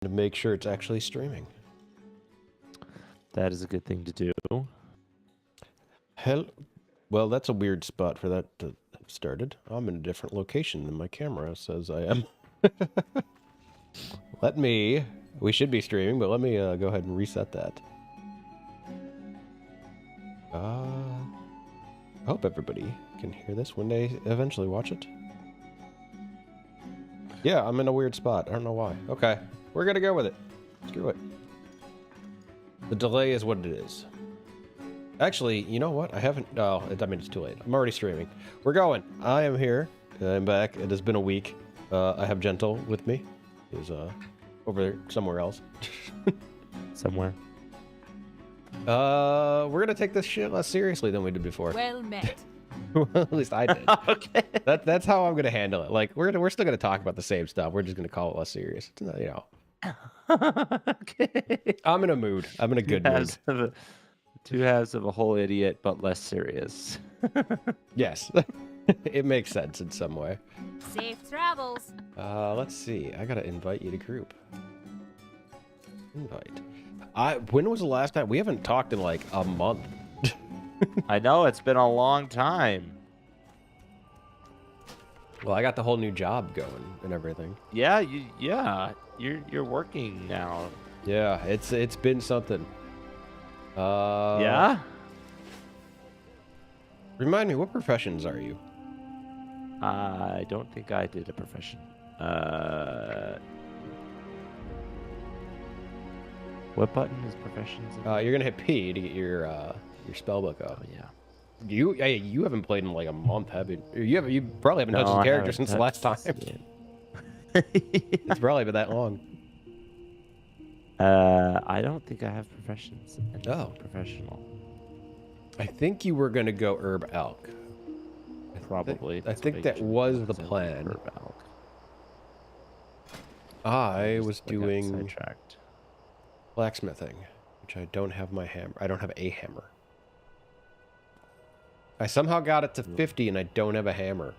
to make sure it's actually streaming. That is a good thing to do. Hell, well, that's a weird spot for that to have started. I'm in a different location than my camera says I am. We should be streaming, but let me go ahead and reset that. I hope everybody can hear this when they eventually watch it. Yeah, I'm in a weird spot. I don't know why. Okay, we're gonna go with it. Screw it. The delay is what it is. Actually, you know what? I haven't... Oh, I mean, it's too late. I'm already streaming. We're going. I am here. I'm back. It has been a week. I have Gentle with me. He's over there somewhere else. Somewhere. We're gonna take this shit less seriously than we did before. Well met. Well, at least I did. Okay. That's how I'm gonna handle it. Like we're still gonna talk about the same stuff. We're just gonna call it less serious. It's not, you know. Okay. I'm in a mood. I'm in a good mood. Two halves of a whole idiot, but less serious. Yes. It makes sense in some way. Safe travels. Let's see. I gotta invite you to group. Invite. When was the last time? We haven't talked in like a month. I know, it's been a long time. Well, I got the whole new job going and everything. Yeah, you're working now. Yeah, it's been something. Yeah? Remind me, what professions are you? I don't think I did a profession. What button is professions? You're gonna hit P to get your spellbook up. Oh, yeah. You haven't played in like a month, have you? You probably haven't touched the character since the last time. It's probably been that long. I don't think I have professions. Oh. Professional. I think you were gonna go Herb Elk. Probably. I think that was the plan. Herb Elk. I was doing sidetracked. blacksmithing, which I don't have my hammer. I don't have a hammer. I somehow got it to 50 and I don't have a hammer.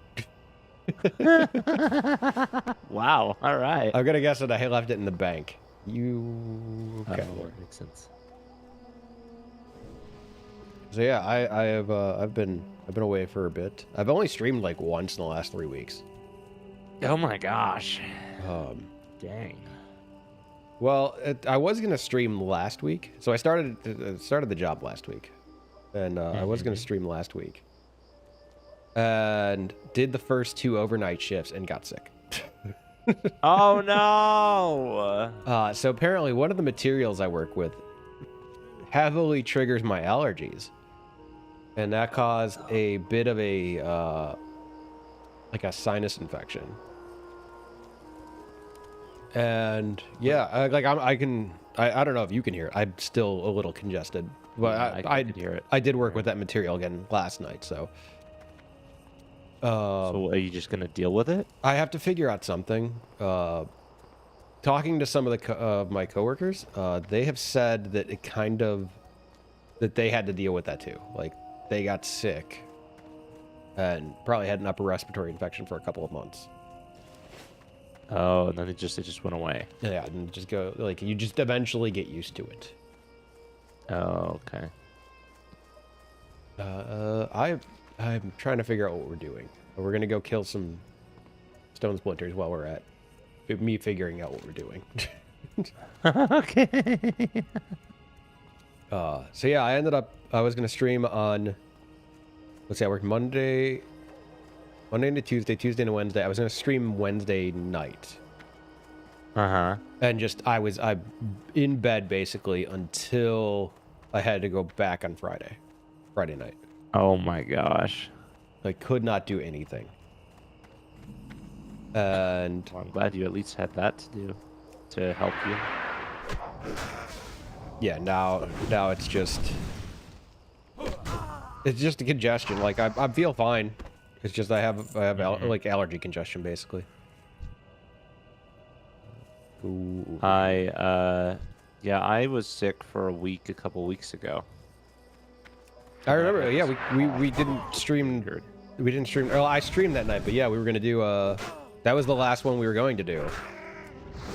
Wow, all right. I'm gonna guess that I left it in the bank. Okay. That makes sense. So yeah, I've been away for a bit. I've only streamed like once in the last 3 weeks. Oh my gosh. Dang. Well, I was gonna stream last week, so I started the job last week, and I was gonna stream last week, and did the first 2 overnight shifts and got sick. Oh no! So apparently one of the materials I work with heavily triggers my allergies, and that caused a bit of a like a sinus infection. And yeah, I don't know if you can hear it. I'm still a little congested, but I can hear it. I did work with that material again last night, so. So are you just gonna deal with it? I have to figure out something. Talking to some of the my coworkers, they have said that that they had to deal with that too. Like they got sick, and probably had an upper respiratory infection for a couple of months. Oh, and then it just went away. Yeah, and just go like you just eventually get used to it. Oh, okay. I'm trying to figure out what we're doing. We're gonna go kill some stone splinters while we're at me figuring out what we're doing. Okay. So yeah, I was gonna stream on. Let's see, I worked Monday into Tuesday into Wednesday. I was gonna stream Wednesday night. And I'm in bed basically until I had to go back on Friday night. Oh my gosh. I could not do anything. And Well, I'm glad you at least had that to do to help you. yeah, now it's just a congestion. Like I feel fine. It's just I have like allergy congestion basically. Ooh. I was sick for a week a couple weeks ago. I remember. Yeah, we didn't stream. We didn't stream. Well, I streamed that night, but yeah, we were gonna do. That was the last one we were going to do,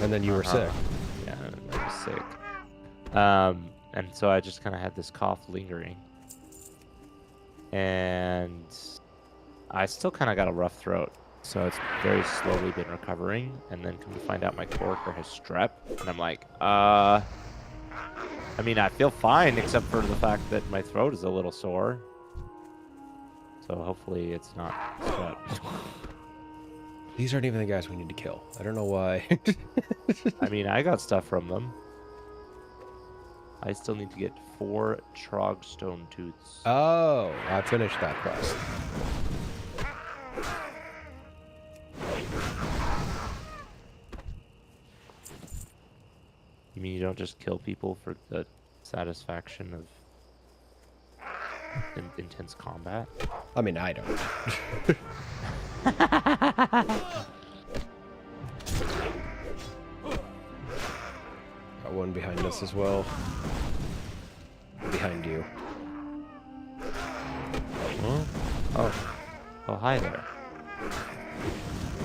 and then you were sick. sick. And so I just kind of had this cough lingering. And I still kind of got a rough throat. So it's very slowly been recovering. And then come to find out my coworker has strep. And I'm like, I mean, I feel fine except for the fact that my throat is a little sore. So hopefully it's not strep. These aren't even the guys we need to kill. I don't know why. I mean, I got stuff from them. I still need to get 4 Trogstone Tooths. Oh, I finished that quest. You mean you don't just kill people for the satisfaction of intense combat? I mean, I don't. Got one behind us as well. Behind you. Huh? Oh. Oh, hi there.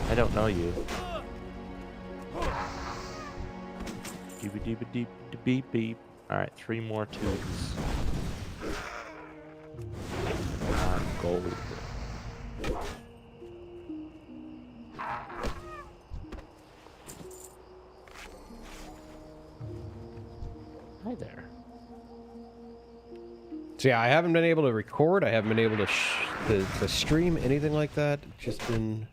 I don't know you. Doobie beep beep. Alright, 3 more tubes. Gold. Hi there. So yeah, I haven't been able to record. I haven't been able to stream anything like that. It's just been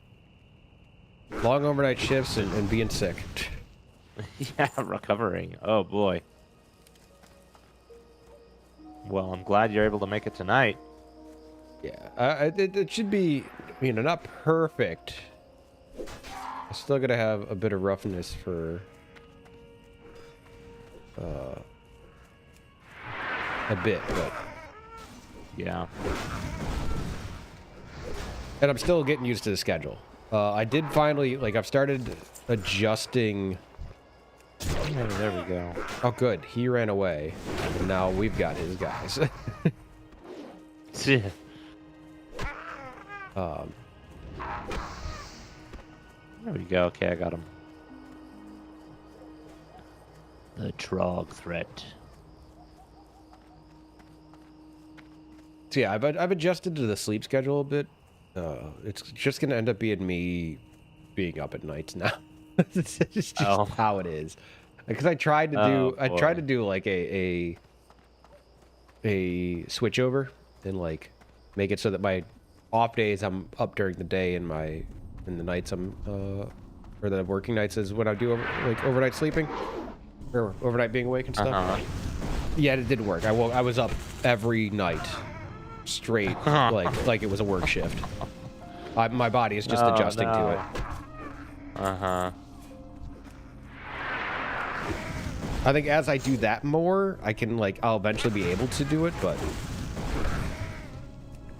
long overnight shifts and being sick. Yeah, recovering. Oh boy. Well, I'm glad you're able to make it tonight. Yeah, it should be, you know, not perfect. I'm still gonna have a bit of roughness for a bit, but Yeah. and I'm still getting used to the schedule. I did finally, like, I've started adjusting. Yeah, there we go. Oh, good. He ran away, and now we've got his guys. There we go. Okay, I got him. The Trog threat. So yeah, I've adjusted to the sleep schedule a bit. It's just gonna end up being me being up at nights now. It's just how it is. Because I tried to do like a switch over and like make it so that my off days I'm up during the day and the nights I'm or the working nights is when I do like overnight sleeping or overnight being awake and stuff. Yeah, it didn't work. I was up every night straight like it was a work shift. My body is just adjusting to it. I think as I do that more, I can I'll eventually be able to do it, but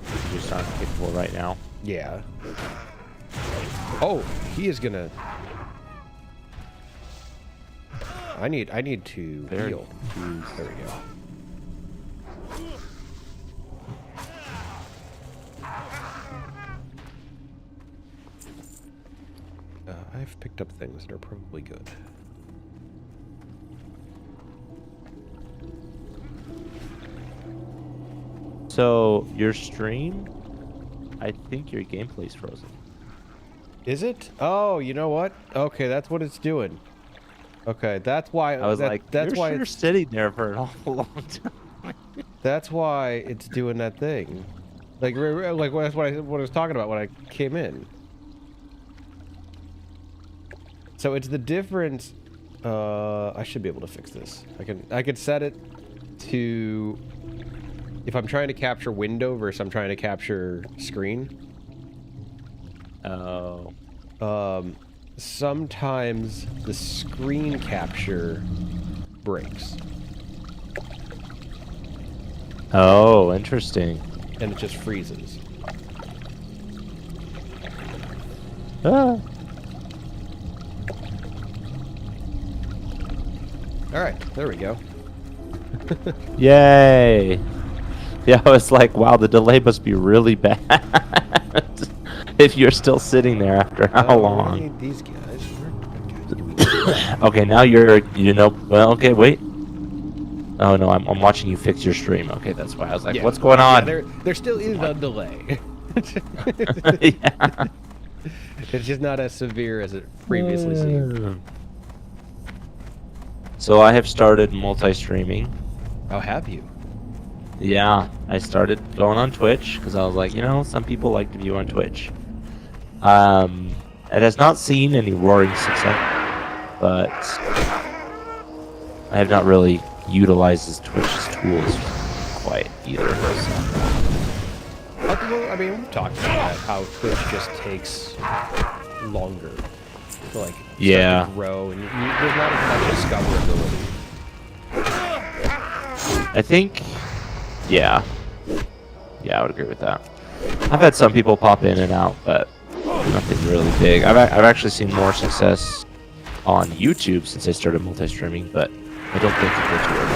you're just not capable right now. Yeah. Oh, he is gonna. I need to heal. There we go. I've picked up things that are probably good. So, your stream, I think your gameplay's frozen. Is it? Oh, you know what? Okay, that's what it's doing. Okay, that's why. I was that's why you're sitting there for an awful long time. That's why it's doing that thing. Like that's what I was talking about when I came in. So it's the difference. I should be able to fix this. I can set it to if I'm trying to capture window versus I'm trying to capture screen. Oh. Sometimes the screen capture breaks. Oh, interesting. And it just freezes. Ah. All right, there we go. Yay! Yeah, I was like, wow, the delay must be really bad. If you're still sitting there after how long? I need these guys. Okay, now you're, well, okay, wait. Oh no, I'm watching you fix your stream. Okay, that's why I was like, Yeah. what's going Yeah, on? there still is a delay. Yeah. It's just not as severe as it previously seemed. So I have started multi-streaming. How have you? Yeah, I started going on Twitch because I was like, some people like to view on Twitch. It has not seen any roaring success, but I have not really utilized Twitch's tools quite either. Well, I mean, we've talked about how Twitch just takes longer to like start to grow, and there's not as much discoverability. I think, yeah, I would agree with that. I've had some people pop in and out, but nothing really big. I've actually seen more success on YouTube since I started multi-streaming, but I don't think Twitch will.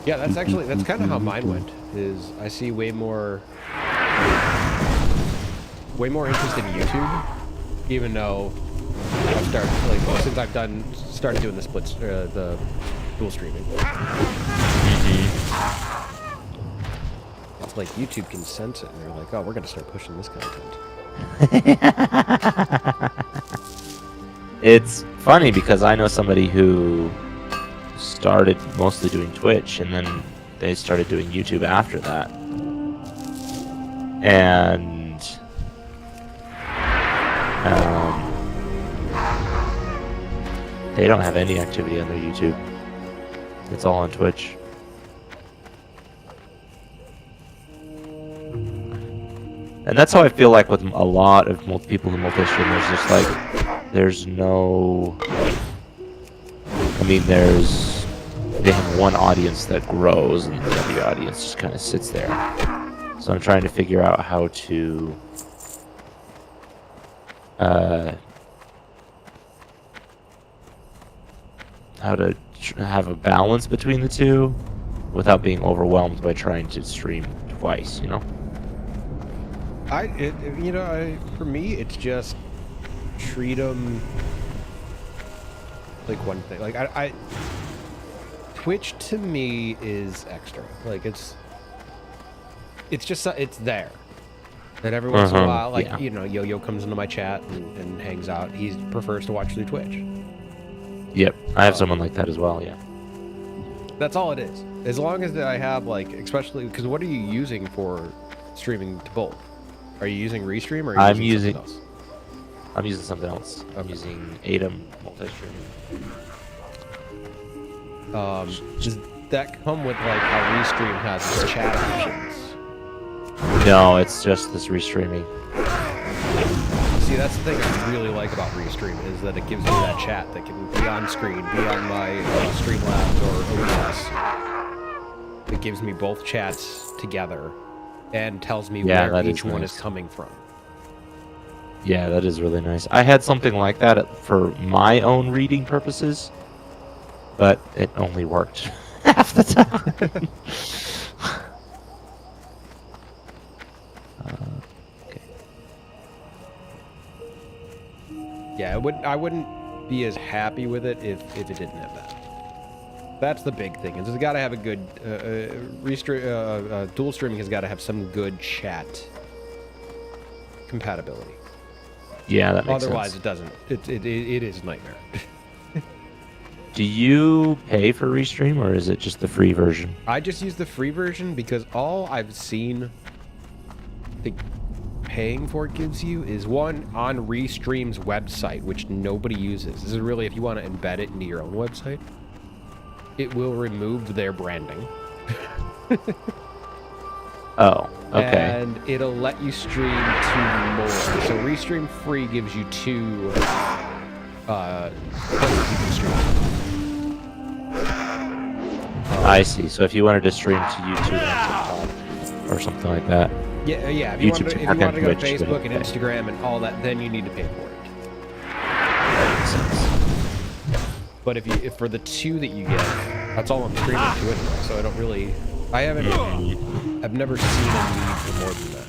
Yeah, that's kind of how mine went. Is I see way more interest in YouTube, even though I've started since I've started doing the dual streaming. It's like YouTube can sense it, and they're like, "Oh, we're gonna start pushing this content." It's funny because I know somebody who started mostly doing Twitch, and then they started doing YouTube after that, and they don't have any activity on their YouTube. It's all on Twitch. And that's how I feel like with a lot of people in multi-streamers. Just like, there's no... I mean, they have one audience that grows, and the other audience just kind of sits there. So I'm trying to figure out how to... have a balance between the two without being overwhelmed by trying to stream twice, For me, it's just treat them like one thing. Like Twitch to me is extra. Like it's just it's there. And every once in a while, Yo-Yo comes into my chat and hangs out. He prefers to watch through Twitch. Yep, I have someone like that as well, yeah. That's all it is. As long as I have, especially, because what are you using for streaming to both? Are you using Restream or are you using something else? I'm using something else. Okay. I'm using Atom multi-streaming. Does that come with, how Restream has its chat options? No, it's just this Restreaming. See, that's the thing I really like about Restream, is that it gives me that chat that can be on screen, be on my Streamlabs or OBS. It gives me both chats together and tells me where each one is coming from. Yeah, that is really nice. I had something like that for my own reading purposes, but it only worked half the time. Yeah, I wouldn't be as happy with it if it didn't have that. That's the big thing. Is it's got to have a good dual streaming has got to have some good chat compatibility. Yeah, that makes Otherwise, sense. it doesn't. It is a nightmare. Do you pay for Restream, or is it just the free version? I just use the free version because all I've seen paying for it gives you is one on Restream's website, which nobody uses. This is really, if you want to embed it into your own website, it will remove their branding. Oh, okay. And it'll let you stream to more. So Restream free gives you 2 places you can stream. I see. So if you wanted to stream to YouTube and TikTok or something like that. Yeah. If you want to go to Facebook and Instagram and all that, then you need to pay for it. But if for the 2 that you get, that's all I'm streaming to anyway. So I don't really. I haven't. I've never seen a need for more than that.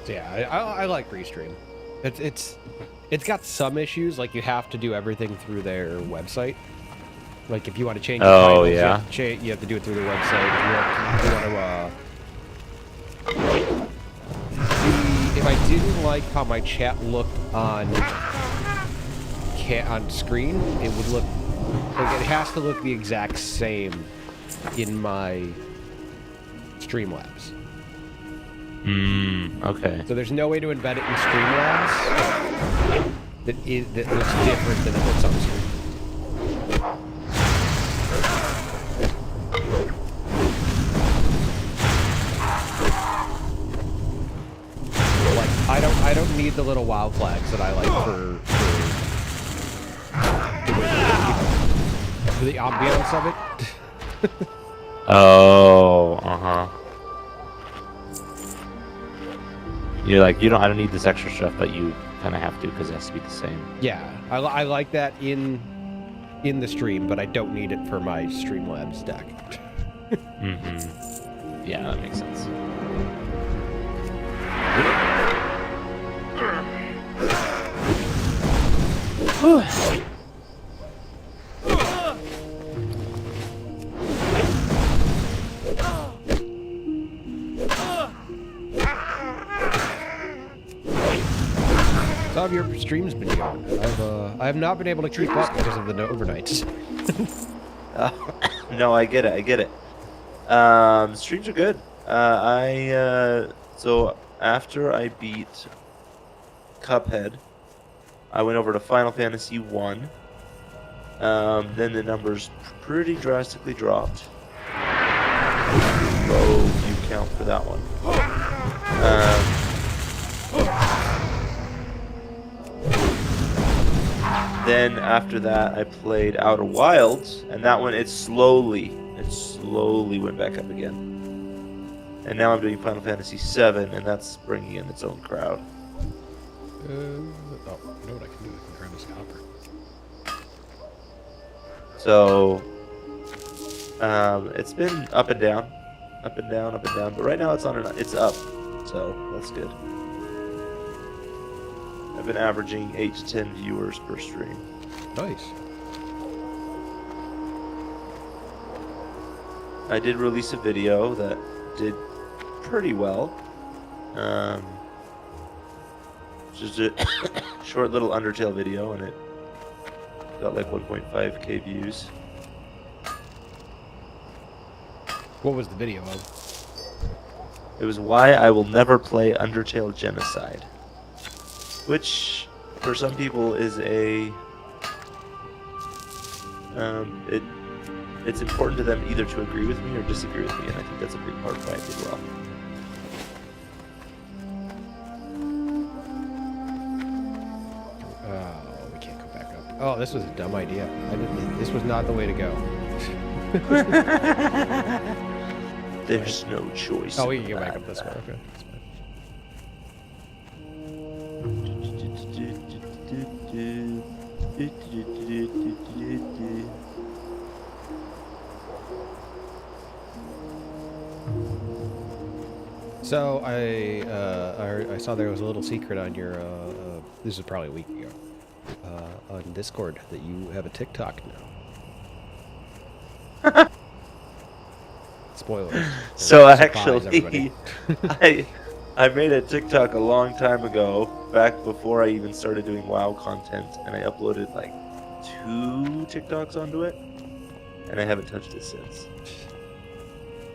So yeah, I like Restream. It's got some issues, like you have to do everything through their website. Like if you want to change your titles, yeah. you have to do it through their website. If you want to, if I didn't like how my chat looked on screen, it would look like it has to look the exact same in my Streamlabs. Okay. So there's no way to embed it in Streamlabs that looks different than it looks on screen. Like I don't need the little WoW flags that I like for the ambience of it. Oh, You're like, I don't need this extra stuff, but you kind of have to because it has to be the same. Yeah, I like that in the stream, but I don't need it for my Streamlabs deck. Yeah, that makes sense. How have your streams been going? I have not been able to keep up because of the overnights. No, I get it. Streams are good. So after I beat Cuphead, I went over to Final Fantasy 1. Then the numbers pretty drastically dropped. Low view count for that one. Then after that, I played Outer Wilds, and that one it slowly went back up again. And now I'm doing Final Fantasy 7, and that's bringing in its own crowd. Oh, you know what I can do? I can grab this copper. So it's been up and down, but right now it's up, so that's good. I've been averaging 8 to 10 viewers per stream. Nice. I did release a video that did pretty well. Just a short little Undertale video, and it got like 1.5k views. What was the video of? It was why I will never play Undertale Genocide, which for some people is it's important to them either to agree with me or disagree with me, and I think that's a big part of why I did well. Oh, we can't go back up. Oh, this was a dumb idea. This was not the way to go. There's no choice. Oh, we can go back up this way. Okay. So I saw there was a little secret on your this is probably a week ago on Discord that you have a TikTok now. Spoilers. So Surprise, actually, everybody. I made a TikTok a long time ago, back before I even started doing WoW content, and I uploaded like 2 TikToks onto it, and I haven't touched it since.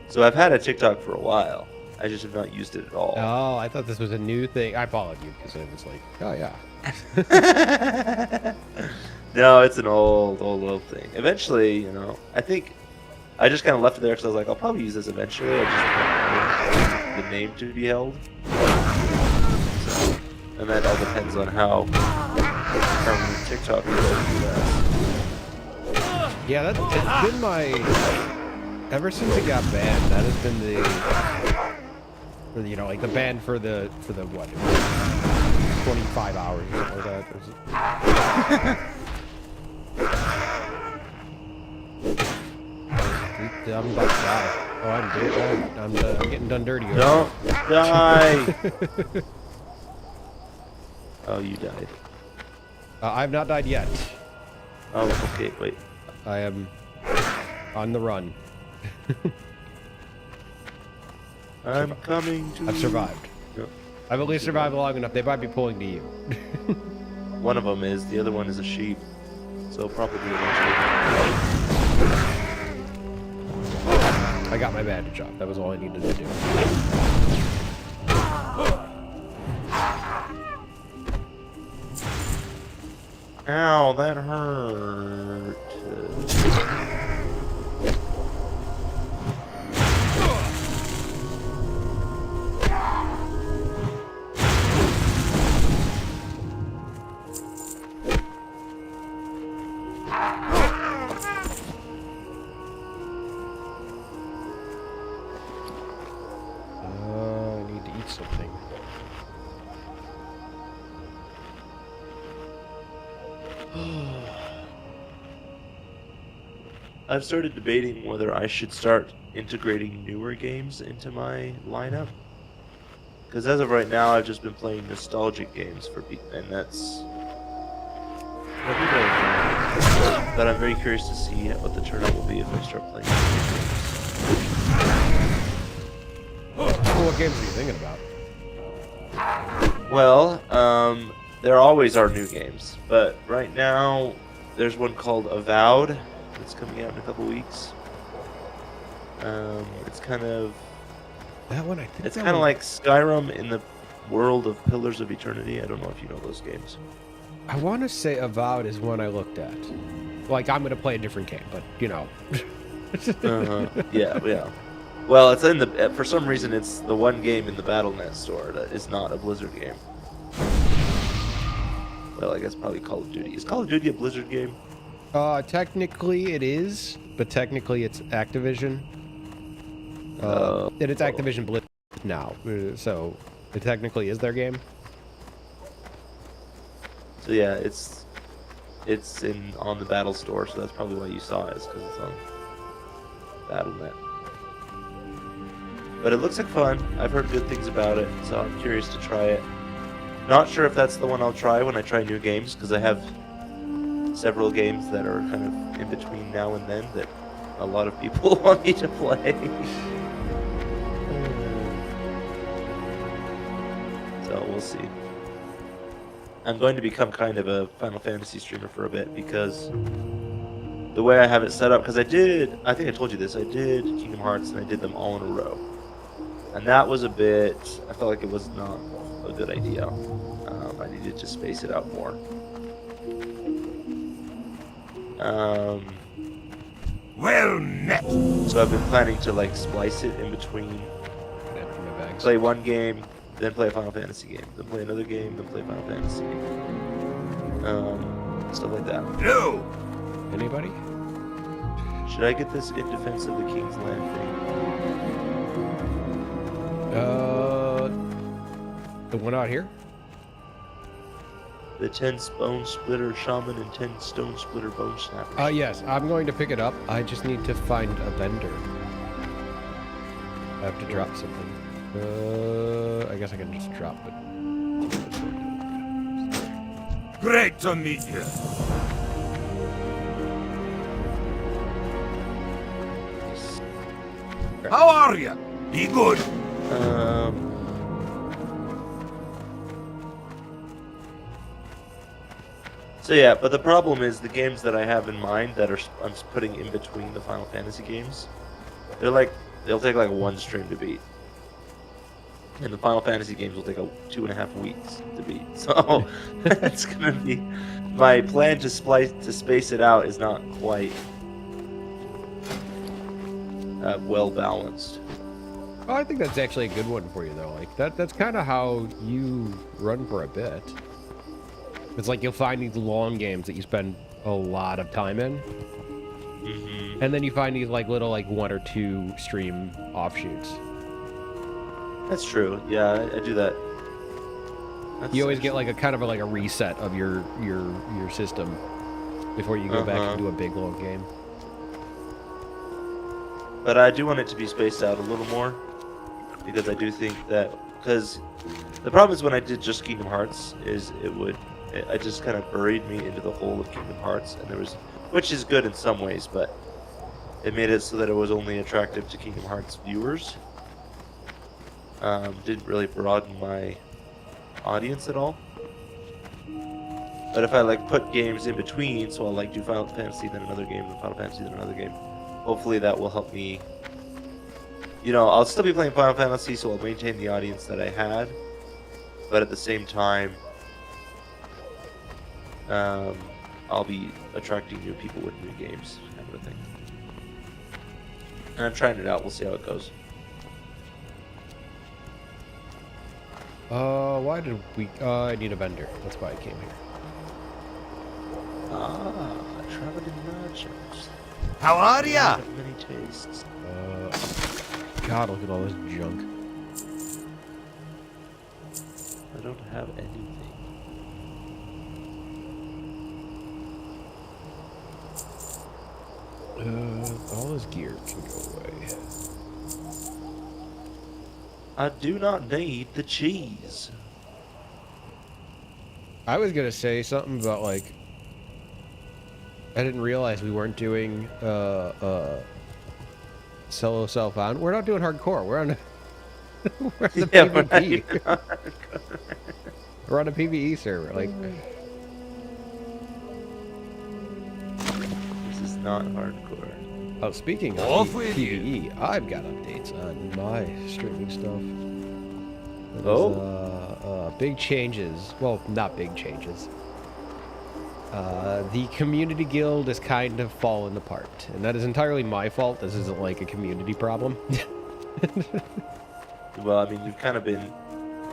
So I've had a TikTok for a while. I just have not used it at all. Oh, I thought this was a new thing. I followed you because it was like, oh yeah. No, it's an old thing. Eventually, I think I just kind of left it there because I was like, I'll probably use this eventually. I just want the name to be held. So, and that all depends on how TikTok is going to do that. Yeah, it's been my... Ever since it got banned, that has been the... You know, like the ban for the what? 25 hours or something like that. I'm about to die. Oh, I'm dead. I'm getting done dirty. Don't die! Oh, you died. I've not died yet. Oh, okay, wait. I am on the run. I'm coming to I've survived. Yep. I've at least survived long enough. They might be pulling to you. One of them is, the other one is a sheep. So probably eventually. I got my bandage off. That was all I needed to do. Ow, that hurt. I need to eat something. I've started debating whether I should start integrating newer games into my lineup. Because as of right now, I've just been playing nostalgic games for people, and that's what people are doing. But I'm very curious to see what the turnout will be if I start playing new games. What games are you thinking about? Well, there always are new games, but right now there's one called Avowed that's coming out in a couple weeks. It's kind of That one, I think. It's kind of like Skyrim in the world of Pillars of Eternity. I don't know if you know those games. I want to say Avowed is one I looked at. Like, I'm going to play a different game, but, you know. Yeah. Well, it's in the... For some reason, it's the one game in the Battle.net store that is not a Blizzard game. Well, I guess probably Call of Duty. Is Call of Duty a Blizzard game? Technically it is, but technically it's Activision. And it's Activision Blizzard now, so it technically is their game. So yeah, it's on the Battle store, so that's probably why you saw it, is because it's on Battle.net. But it looks like fun. I've heard good things about it, so I'm curious to try it. Not sure if that's the one I'll try when I try new games, because I have several games that are kind of in between now and then that a lot of people want me to play. So we'll see. I'm going to become kind of a Final Fantasy streamer for a bit, because the way I have it set up, because I think I told you this, I did Kingdom Hearts and I did them all in a row. And that was I felt like it was not a good idea. I needed to space it out more. Well met. So I've been planning to like splice it in between. Play one game, then play a Final Fantasy game, then play another game, then play a Final Fantasy game. Stuff like that. No. Anybody? Should I get this in defense of the King's Land thing? The one out here? The 10 Bone Splitter Shaman and 10 Stone Splitter Bone Snappers. Yes, I'm going to pick it up. I just need to find a vendor. I have to drop something. I guess I can just drop it. Great to meet you. How are you? Be good. So yeah, but the problem is the games that I have in mind that I'm putting in between the Final Fantasy games, they'll take like one stream to beat. And the Final Fantasy games will take 2.5 weeks to beat. So that's gonna be my plan to space it out is not quite well balanced. Oh, I think that's actually a good one for you, though. Like, that's kind of how you run for a bit. It's like you'll find these long games that you spend a lot of time in. Mm-hmm. And then you find these, like, little, like, 1 or 2 stream offshoots. That's true. Yeah, I do that. That's You always get, actually- like, a kind of like a reset of your system before you go back Uh-huh. and do a big, long game. But I do want it to be spaced out a little more, because I do think that, because the problem is when I did just Kingdom Hearts is I just kind of buried me into the hole of Kingdom Hearts, and which is good in some ways, but it made it so that it was only attractive to Kingdom Hearts viewers. Didn't really broaden my audience at all. But if I like put games in between, so I'll like do Final Fantasy, then another game, then Final Fantasy, then another game. Hopefully that will help me. You know, I'll still be playing Final Fantasy, so I'll maintain the audience that I had. But at the same time, I'll be attracting new people with new games, kind of a thing. And I'm trying it out. We'll see how it goes. Why did we... I need a vendor. That's why I came here. Ah, traveling merchants. How are ya? Many tastes. God, look at all this junk. I don't have anything. All this gear can go away. I do not need the cheese. I was gonna say something about, like... I didn't realize we weren't doing, solo self-found. We're not doing hardcore. We're on... we're on the Yeah, PvP. We're on a PvE server. Like... This is not hardcore. Oh, speaking of Off with PvE, I've got updates on my streaming stuff. That is, big changes. Well, not big changes. The community guild has kind of fallen apart, and that is entirely my fault. This isn't like a community problem. Well, I mean, you've kind of been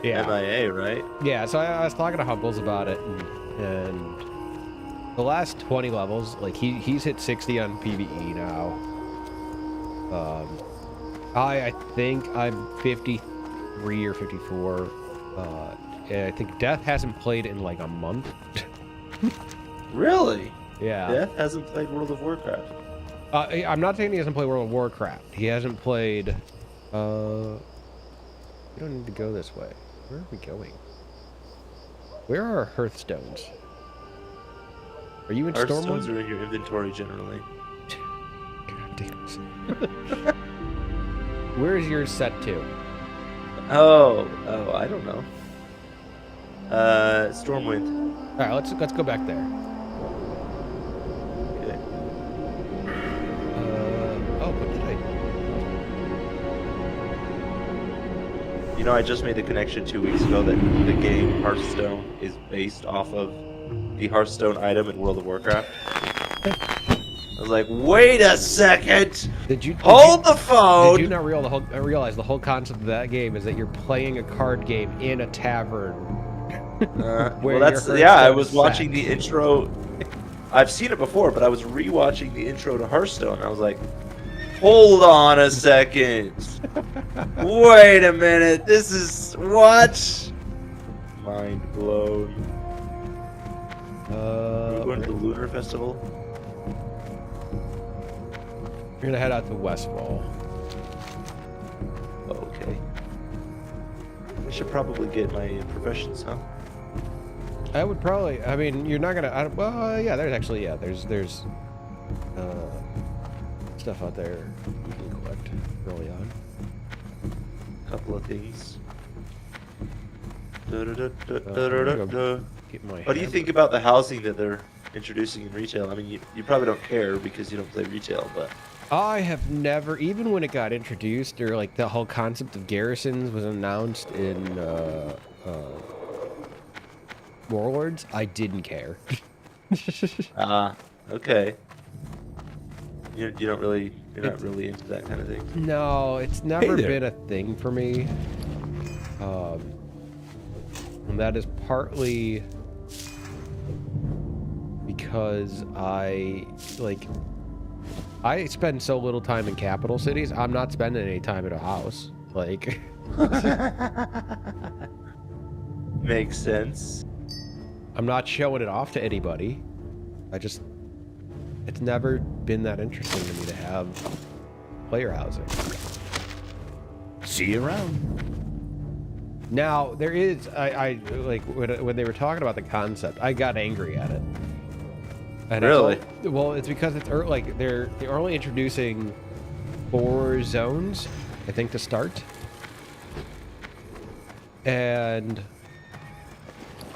Yeah. MIA, right? Yeah, so I was talking to Humples about it, and the last 20 levels, like he's hit 60 on PvE now. I think I'm 53 or 54. And I think Death hasn't played in like a month. Really? Yeah. Death hasn't played World of Warcraft. I'm not saying he hasn't played World of Warcraft. He hasn't played. We don't need to go this way. Where are we going? Where are our Hearthstones? Are you in Hearthstones Stormwind? are in your inventory generally. God damn it. Where is yours set to? Oh, I don't know. Stormwind. All right, let's go back there. Okay. Oh, what did I? You know, I just made the connection 2 weeks ago that the game Hearthstone is based off of the Hearthstone item in World of Warcraft. I was like, wait a second! Hold the phone! Did you not realize the whole concept of that game is that you're playing a card game in a tavern? Where well, that's your yeah. I Hearthstone was is watching set. the intro. I've seen it before, but I was rewatching the intro to Hearthstone. I was like, hold on a second. Wait a minute. This is what? Mind blown. Are we going to the Lunar Festival? We're gonna head out to Westfall. Okay. I should probably get my professions, huh? I would probably. I mean, you're not gonna. Well, yeah. There's actually, yeah. There's stuff out there you can collect early on. Couple of things. I'm gonna Get my. What do you think about the housing that they're introducing in retail? I mean, you probably don't care because you don't play retail, but I have never, even when it got introduced, or like the whole concept of garrisons was announced in Warlords, I didn't care. okay. You don't really You're not really into that kind of thing. No, it's never there. been a thing for me. And that is partly because I spend so little time in capital cities. I'm not spending any time at a house. Like, Makes sense. I'm not showing it off to anybody. It's never been that interesting to me to have player housing. See you around. Now there is, I like when they were talking about the concept, I got angry at it. And Really? Well, it's because it's like they're only introducing 4 zones, I think, to start, and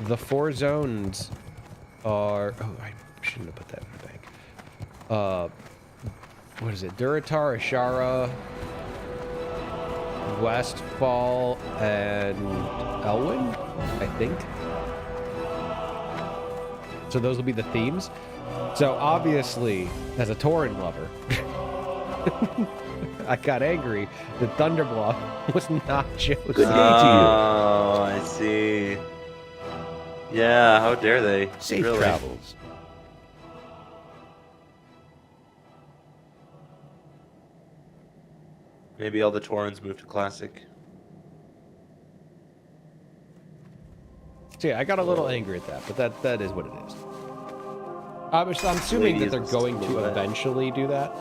the 4 zones are. Oh, I shouldn't have put that in the bank. What is it? Duratar, Ashara, Westfall, and Elwyn, I think. So those will be the themes. So obviously, as a Tauren lover, I got angry that Thunderbluff was not chosen. Good day to Oh, I see. Yeah, how dare they? you. Safe Really? travels. Maybe all the Taurens moved to Classic. So yeah, I got a little angry at that, but that is what it is. I'm assuming that Ladies they're will going still to do that. eventually do that.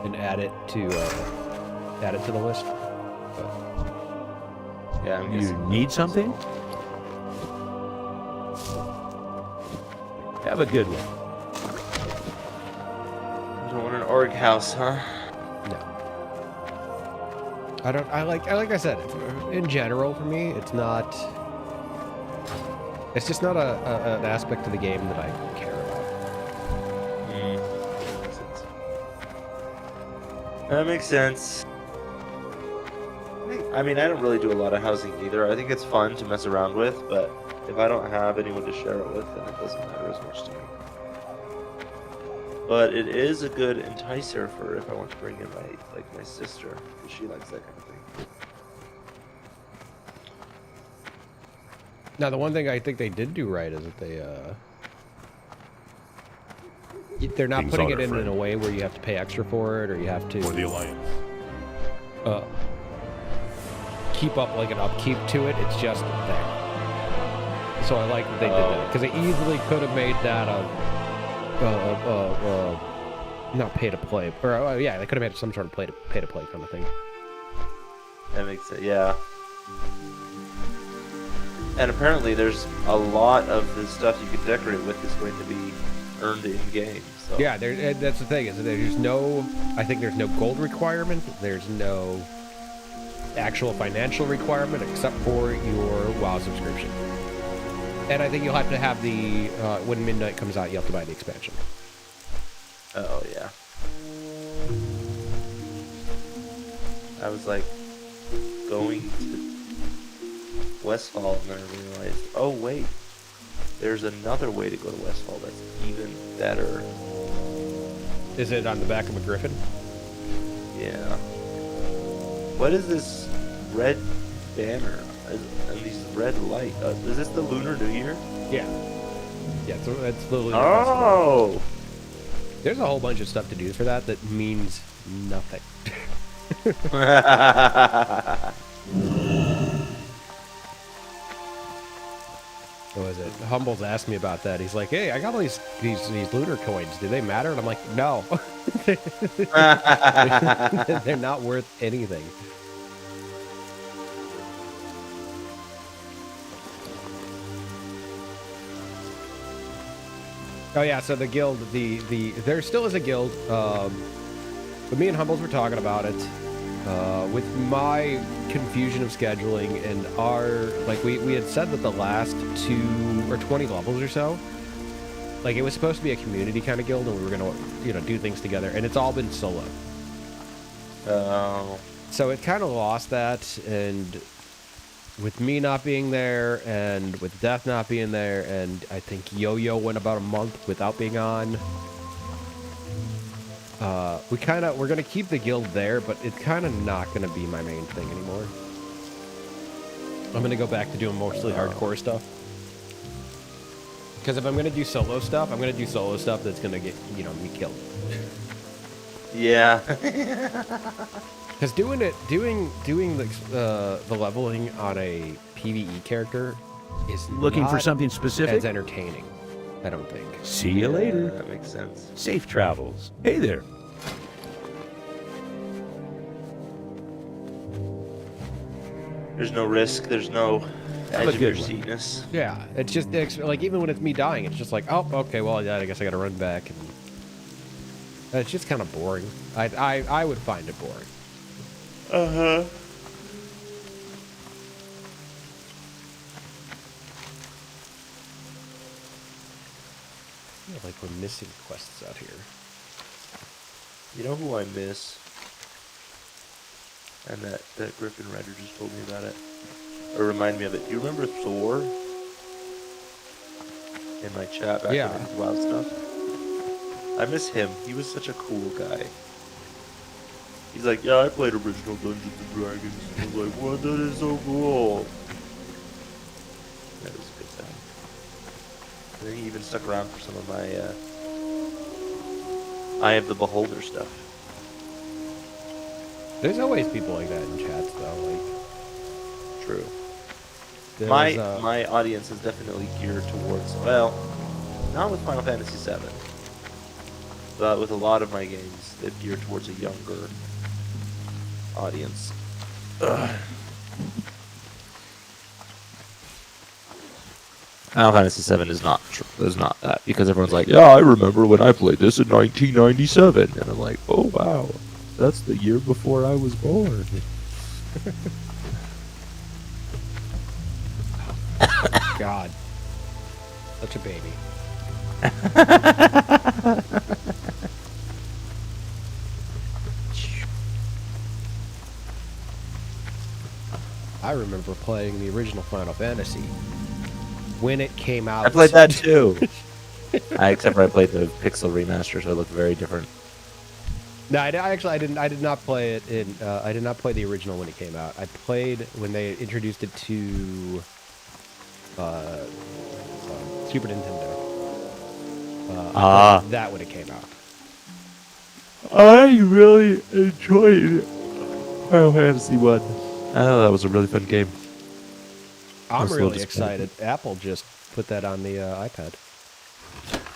And add it to the list. But Yeah, I'm You guessing. need something? Have a good one. You don't want an org house, huh? no. Like I said, in general for me, it's just not an aspect of the game that I care about. Makes sense. That makes sense. I mean, I don't really do a lot of housing either. I think it's fun to mess around with, but if I don't have anyone to share it with, then it doesn't matter as much to me. But it is a good enticer for if I want to bring in my sister, because she likes that kind of thing. Now, the one thing I think they did do right is that they're not King's putting it honor, in friend. a way where you have to pay extra for it, or you have For the to Alliance. keep up like an upkeep to it. It's just there. So I like that they did that, because they easily could have made that not pay to play, or yeah, they could have made some sort of pay to play kind of thing. That makes it, yeah. And apparently there's a lot of the stuff you can decorate with is going to be earned in game. So. Yeah, that's the thing, is that I think there's no gold requirement, there's no actual financial requirement except for your WoW subscription. And I think you'll have to have when Midnight comes out, you have to buy the expansion. Oh yeah. I was like going to Westfall and then I realized, oh wait, there's another way to go to Westfall that's even better. Is it on the back of a griffin? Yeah. What is this red banner and these red light? Is this the Lunar New Year? Yeah. Yeah, it's literally the festival. Oh. There's a whole bunch of stuff to do for that means nothing. What was it? Humbles asked me about that. He's like, "Hey, I got all these lunar coins. Do they matter?" And I'm like, "No, they're not worth anything." Oh yeah, so the guild, there still is a guild. But me and Humbles were talking about it. With my confusion of scheduling and we had said that the last 2 or 20 levels or so, like it was supposed to be a community kind of guild, and we were gonna, do things together, and it's all been solo. Oh. So it kind of lost that, and with me not being there and with Death not being there, and I think Yo-Yo went about a month without being on. We're gonna keep the guild there, but it's kind of not gonna be my main thing anymore. I'm gonna go back to doing mostly hardcore stuff. Because if I'm gonna do solo stuff, I'm gonna do solo stuff that's gonna get, you know, me killed. Yeah. Because doing the leveling on a PvE character is Looking for not something specific? as entertaining. I don't think. See you later. That makes sense. Safe travels. Hey there. There's no risk. There's no Have a edge of your good one. seatness. Yeah, it's just like even when it's me dying, it's just like, oh, okay, well, yeah, I guess I got to run back, and it's just kind of boring. I would find it boring. Uh-huh. I feel like we're missing quests out here. You know who I miss? And that Griffin Rider just told me about it. Or remind me of it. Do you remember Thor? In my chat back Yeah. when it was WoW stuff? I miss him. He was such a cool guy. He's like, yeah, I played original Dungeons and Dragons. I was like, what? That is so cool. That was a good time. And then he even stuck around for some of my Eye of the Beholder stuff. There's always people like that in chats, though. True. Like, My audience is definitely geared towards, well, not with Final Fantasy VII, but with a lot of my games, they've geared towards a younger audience. Final Fantasy VII is not that, because everyone's like, yeah, I remember when I played this in 1997, and I'm like, oh wow, that's the year before I was born. God, such a baby. I remember playing the original Final Fantasy when it came out. I played that too. Except for I played the Pixel remaster, so it looked very different. No, I did not play it in. I did not play the original when it came out. I played when they introduced it to Super Nintendo. I played that when it came out. I really enjoyed Final Fantasy 1. Oh, that was a really fun game. I'm was a little really excited. Apple just put that on the iPad.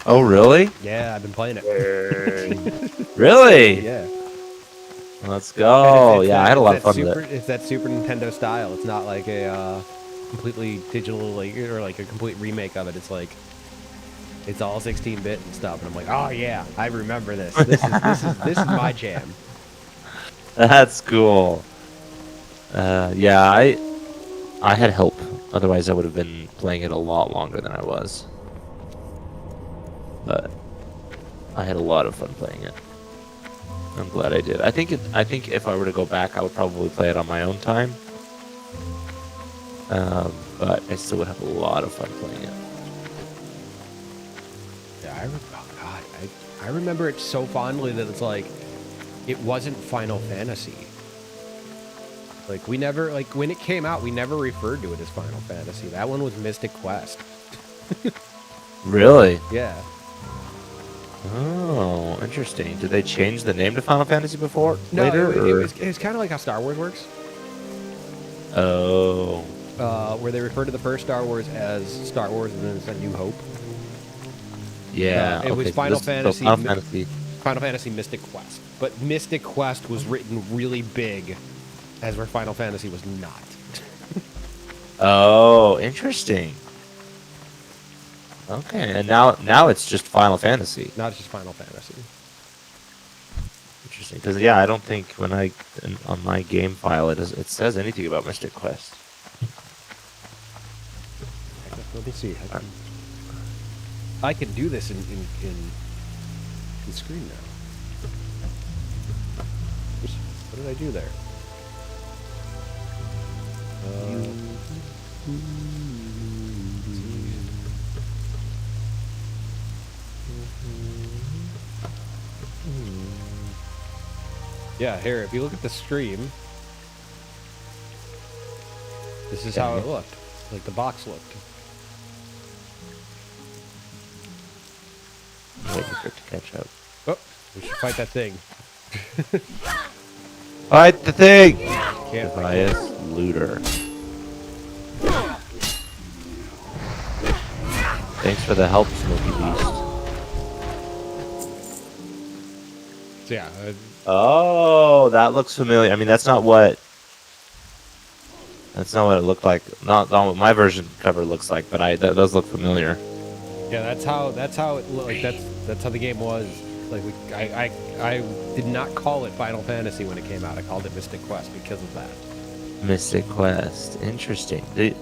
Oh, really? Yeah, I've been playing it. Really? Yeah. Let's go. It's Yeah, that- I had a lot of it's fun that with it. It's that Super Nintendo style. It's not like a completely digital, like, or like a complete remake of it. It's like it's all 16-bit and stuff. And I'm like, oh yeah, I remember this. This is my jam. That's cool. Yeah, I had help. Otherwise, I would have been playing it a lot longer than I was. But I had a lot of fun playing it. I'm glad I did. I think if I were to go back, I would probably play it on my own time. But I still would have a lot of fun playing it. Yeah, I remember it so fondly that it's like it wasn't Final Fantasy. Like we never, like when it came out, we never referred to it as Final Fantasy. That one was Mystic Quest. Really? Yeah. Oh, interesting. Did they change the name to Final Fantasy before? No, later? it was kind of like how Star Wars works. Oh. Where they refer to the first Star Wars as Star Wars and then it's A New Hope. Yeah. It was okay, Final so Fantasy. Final Fantasy. Mystic Quest. But Mystic Quest was written really big, as where Final Fantasy was not. Oh, interesting. Okay, and now it's just Final Fantasy. Not just Final Fantasy. Interesting, because yeah, I don't think when on my game file it says anything about Mystic Quest. Let me see. I can do this in screen now. What did I do there? Yeah, here, if you look at the stream, this is how it looked. Like the box looked. Waiting for it to catch up. Oh, we should fight that thing. Fight the thing! Can't fight. Devious looter. Thanks for the help, Smoky Beast. So yeah, Oh, that looks familiar. I mean, that's not what it looked like. Not what my version cover looks like, but that does look familiar. yeah, that's how it like that's how the game was. Like I did not call it Final Fantasy when it came out. I called it Mystic Quest because of that. Mystic Quest. Interesting. Do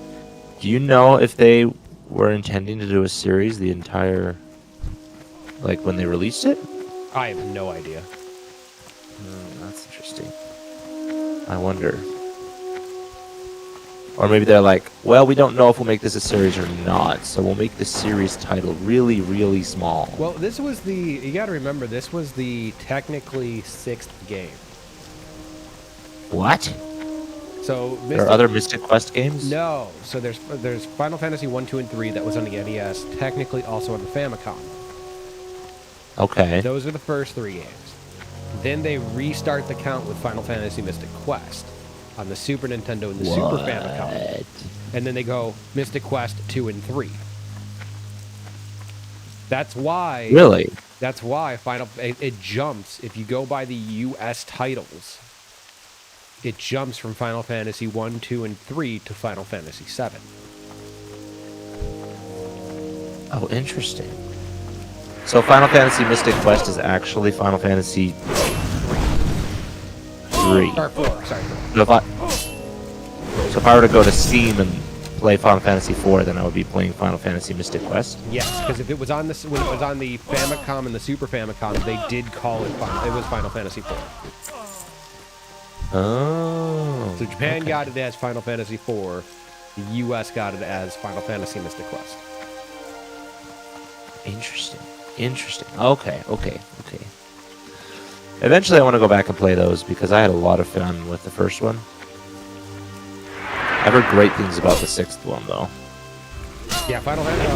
you know if they were intending to do a series the entire, like, when they released it? I have no idea. That's interesting. I wonder. Or maybe they're like, well, we don't know if we'll make this a series or not, so we'll make the series title really, really small. Well, this was you got to remember, this was the technically 6th game. What? So There are other Mystic Quest games? No, so there's Final Fantasy 1, 2, and 3 that was on the NES, technically also on the Famicom. Okay. Those are the first 3 games. Then they restart the count with Final Fantasy Mystic Quest on the Super Nintendo and the Super Famicom. And then they go Mystic Quest 2 and 3. That's why... Really? That's why it jumps. If you go by the US titles, it jumps from Final Fantasy 1, 2, and 3 to Final Fantasy 7. Oh, interesting. So Final Fantasy Mystic Quest is actually Final Fantasy 3. Or 4, sorry. So if I were to go to Steam and play Final Fantasy 4, then I would be playing Final Fantasy Mystic Quest? Yes, because if it was on when it was on the Famicom and the Super Famicom, they did call it it was Final Fantasy 4. Oh. So Japan got it as Final Fantasy 4. The US got it as Final Fantasy Mystic Quest. Interesting. Okay. Eventually I want to go back and play those because I had a lot of fun with the first one. I've heard great things about the 6th one, though. Yeah, Final Fantasy,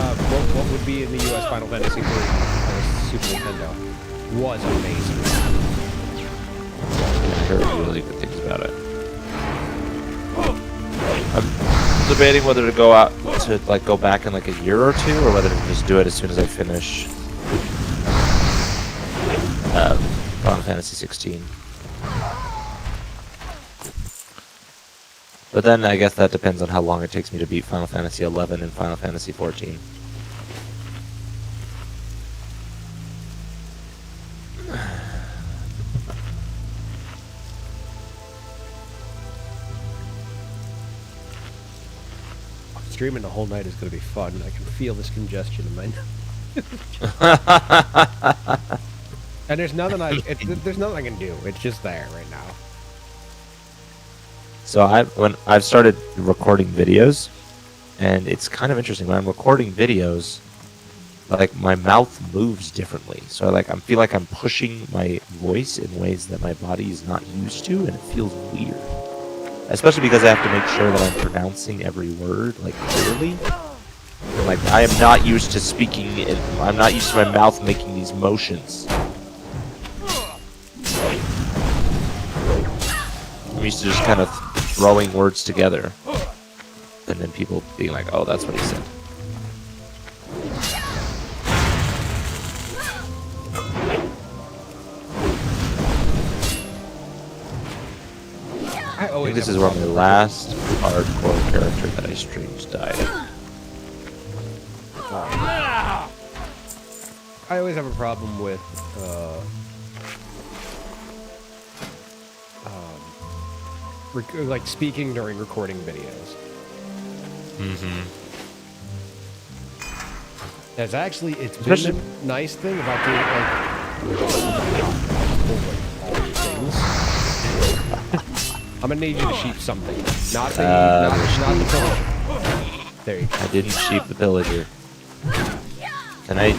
what would be in the US Final Fantasy 3 on Super Nintendo was amazing. I heard really good things about it. I'm debating whether to go back in like a year or two, or whether to just do it as soon as I finish Final Fantasy 16. But then I guess that depends on how long it takes me to beat Final Fantasy 11 and Final Fantasy 14. Streaming the whole night is going to be fun. I can feel this congestion in my and there's nothing I can do. It's just there right now. So when I've started recording videos, and it's kind of interesting. When I'm recording videos, like my mouth moves differently. So I feel like I'm pushing my voice in ways that my body is not used to, and it feels weird. Especially because I have to make sure that I'm pronouncing every word clearly. Like I am not used to speaking. I'm not used to my mouth making these motions. I'm used to just kind of throwing words together, and then people being like, "Oh, that's what he said." I think this is where my last hardcore character that I streamed died. I always have a problem with like speaking during recording videos. Mm-hmm. It's been a nice thing about doing all these things. I'm gonna need you to sheep something. Not the pillager. There you go. I didn't sheep the pillager. Can I?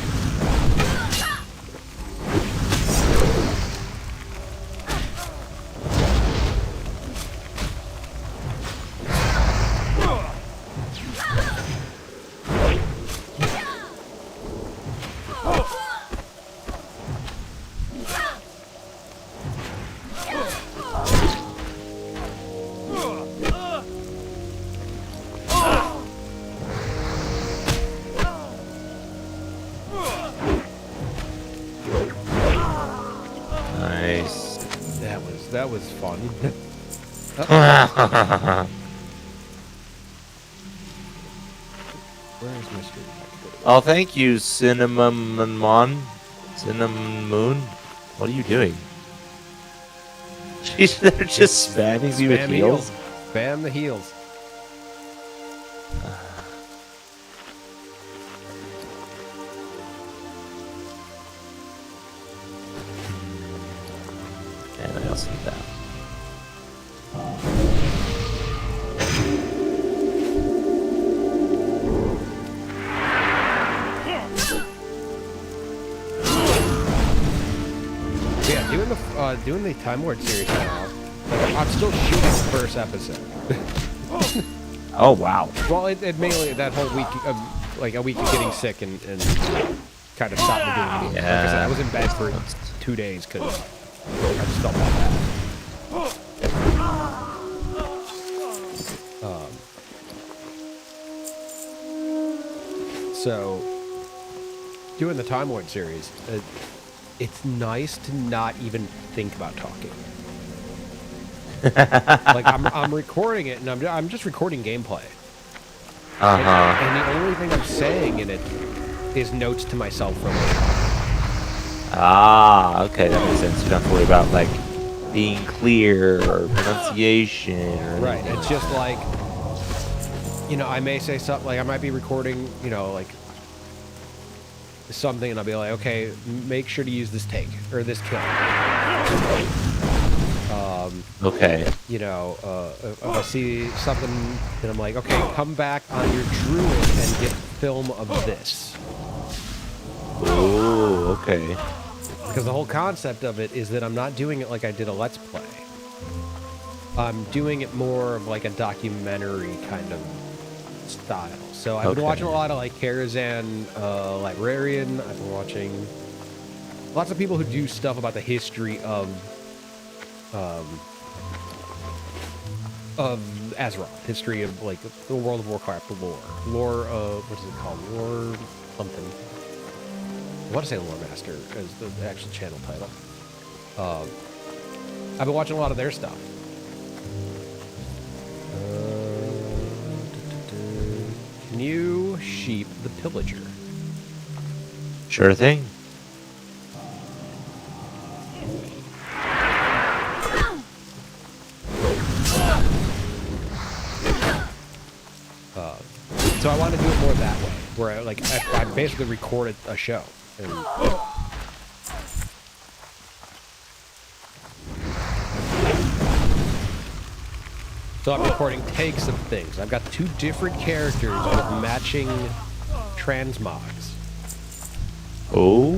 Nice. That was fun. Where is my screen? Oh, thank you, Cinnamon Mon. Cinnamon Moon. What are you doing? Jeez, they're just spamming me with Spam heals. Spam the heals. And I also need that. Yeah, doing the Time Lord series now. Like, I'm still shooting the first episode. Oh wow. Well, it mainly that whole week, like a week of getting sick and kind of stopped me doing it. Like I said, I was in bed for 2 days because I just felt that bad. So, doing the Time Lord series, it's nice to not even think about talking. Like I'm recording it, and I'm just recording gameplay. And the only thing I'm saying in it is notes to myself from it. Ah, okay, that makes sense. You don't have to worry about like being clear or pronunciation. Or Right. anything It's like just like, you know, I may say something, like I might be recording, you know, like something, and I'll be like, okay, make sure to use this take or this kill. Okay. You know, if I see something, then I'm like, okay, come back on your druid and get film of this. Oh, okay. Because the whole concept of it is that I'm not doing it like I did a Let's Play. I'm doing it more of like a documentary kind of style. So I've been watching a lot of like Karazhan Librarian. I've been watching lots of people who do stuff about the history of Azeroth, history of like the World of Warcraft lore. What is it called? Lore something. I want to say Lore Master is the actual channel title. I've been watching a lot of their stuff. Can you sheep the pillager? Sure thing. So I want to do it more that way, where I basically recorded a show. And so I'm recording takes of things. I've got 2 different characters with matching transmogs. Oh.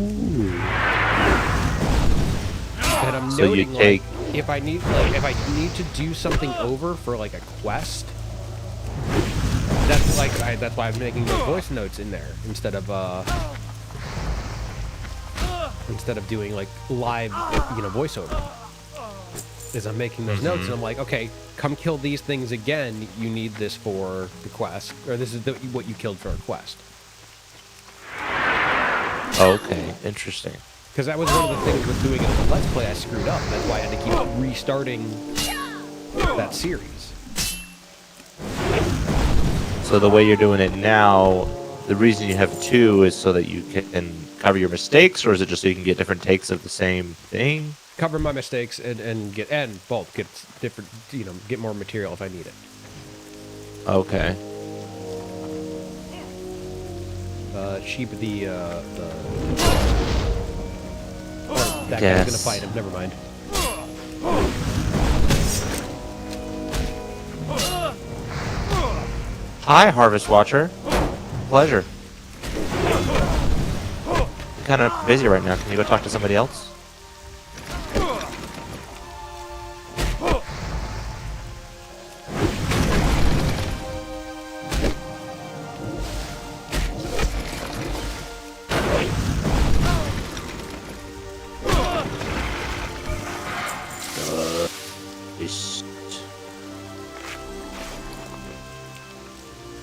And I'm So you noting take- like if I need to do something over for like a quest. That's why I'm making those voice notes in there instead of doing like live, you know, voiceover. Is I'm making those notes and I'm like, okay, come kill these things again. You need this for the quest, or this is what you killed for a quest. Okay, interesting. Because that was one of the things with doing it in the Let's Play I screwed up. That's why I had to keep restarting that series. So the way you're doing it now, the reason you have 2 is so that you can cover your mistakes, or is it just so you can get different takes of the same thing? Cover my mistakes and get different, you know, get more material if I need it. Okay. Sheep that guy's gonna fight him. Never mind. Hi, Harvest Watcher. Pleasure. I'm kind of busy right now. Can you go talk to somebody else?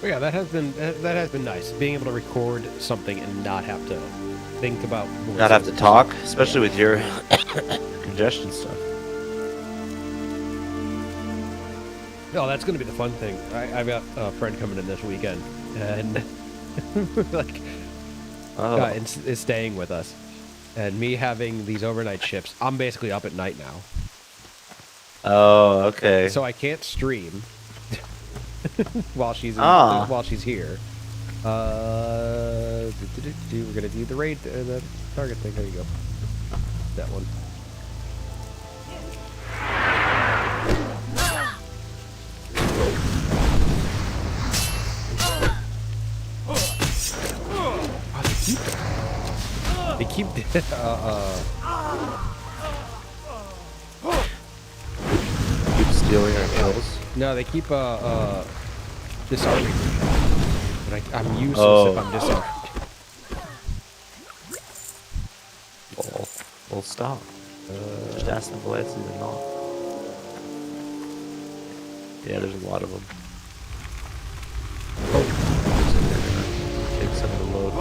But yeah, that has been nice. Being able to record something and not have to think about Not have to talk, especially with your congestion stuff. No, that's going to be the fun thing. I've got a friend coming in this weekend, and like, Oh. is staying with us, and me having these overnight shifts. I'm basically up at night now, Oh, okay. so I can't stream while she's Ah. while she's here. We're gonna do the raid, the target thing. There you go. That one. They keep Keep stealing our kills. no, they keep disarming me. But I'm useless Oh. if I'm disarmed. Well, stop. Just ask them to let you not. Yeah, there's a lot of them. Take some of the load.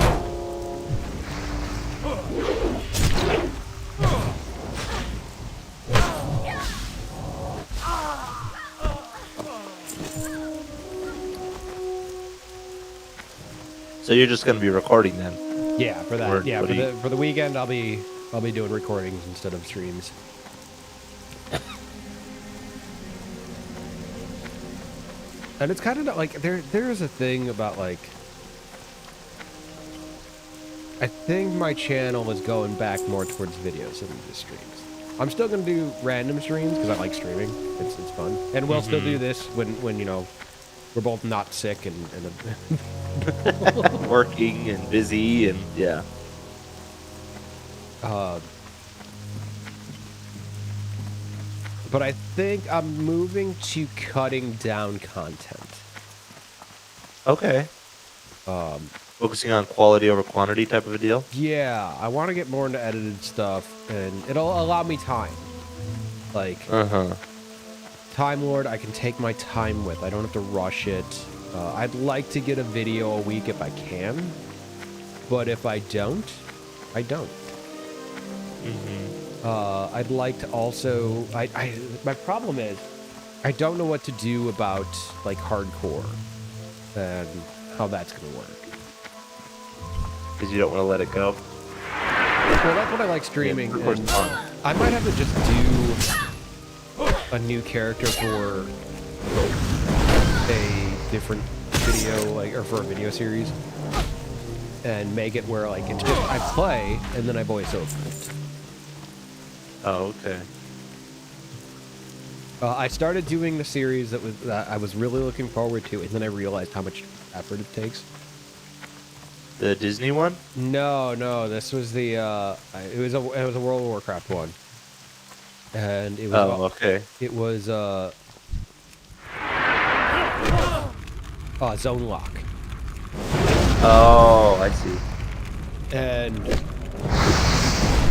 So you're just gonna be recording then? Yeah, for that. Or Yeah, what do you- for the weekend, I'll be doing recordings instead of streams. And it's kind of like there is a thing about like I think my channel is going back more towards videos than just streams. I'm still gonna do random streams because I like streaming. It's fun, and we'll still do this when you know we're both not sick and Working and busy and yeah. But I think I'm moving to cutting down content. Okay. Focusing on quality over quantity type of a deal. Yeah, I want to get more into edited stuff, and it'll allow me time. Like, Uh-huh. Time Lord, I can take my time with. I don't have to rush it. I'd like to get a video a week if I can, but if I don't, I don't. I'd like to also. My problem is, I don't know what to do about like hardcore and how that's gonna work. Because you don't want to let it go. Well, that's what I like streaming. Yeah, of course and not. I might have to just do a new character for a different video, like, or for a video series, and make it where like it's just I play and then I voice over it. Oh, okay. I started doing the series that I was really looking forward to, and then I realized how much effort it takes. The Disney one? No, this was the it was a World of Warcraft one, and it was Oh, okay. it was Zone Lock, Oh, I see. and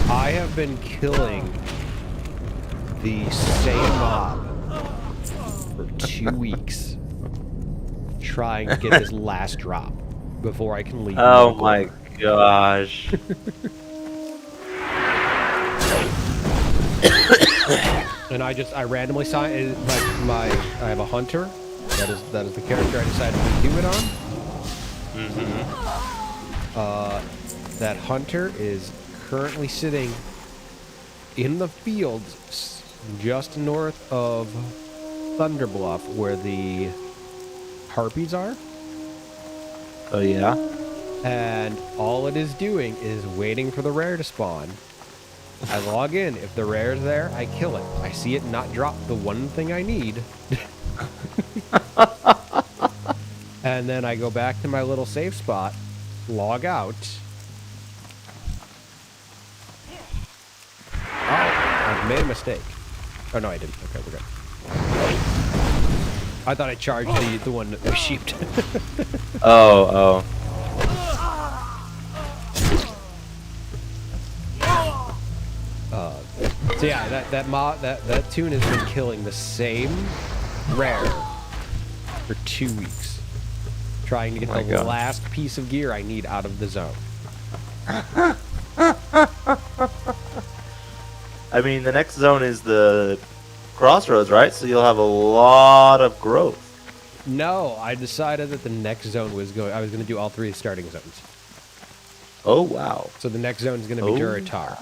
I have been killing the same mob for 2 weeks, trying to get this last drop before I can leave. Oh my gosh. And I randomly sign I have a hunter. That is the character I decided to do it on. That hunter is currently sitting in the fields just north of Thunderbluff, where the harpies are. Oh yeah? And all it is doing is waiting for the rare to spawn. I log in. If the rare is there, I kill it. I see it not drop the one thing I need. And And then I go back to my little safe spot, log out. Oh, I've made a mistake. Oh, no, I didn't. Okay, we're good. I thought I charged the one that was sheeped. Oh. So yeah, that tune has been killing the same rare for 2 weeks, trying to get the God. last piece of gear I need out of the zone. I mean, the next zone is the crossroads, right? So you'll have a lot of growth. No, I decided that the next zone was I was going to do all 3 starting zones. Oh, wow. So the next zone is going to be Duratar,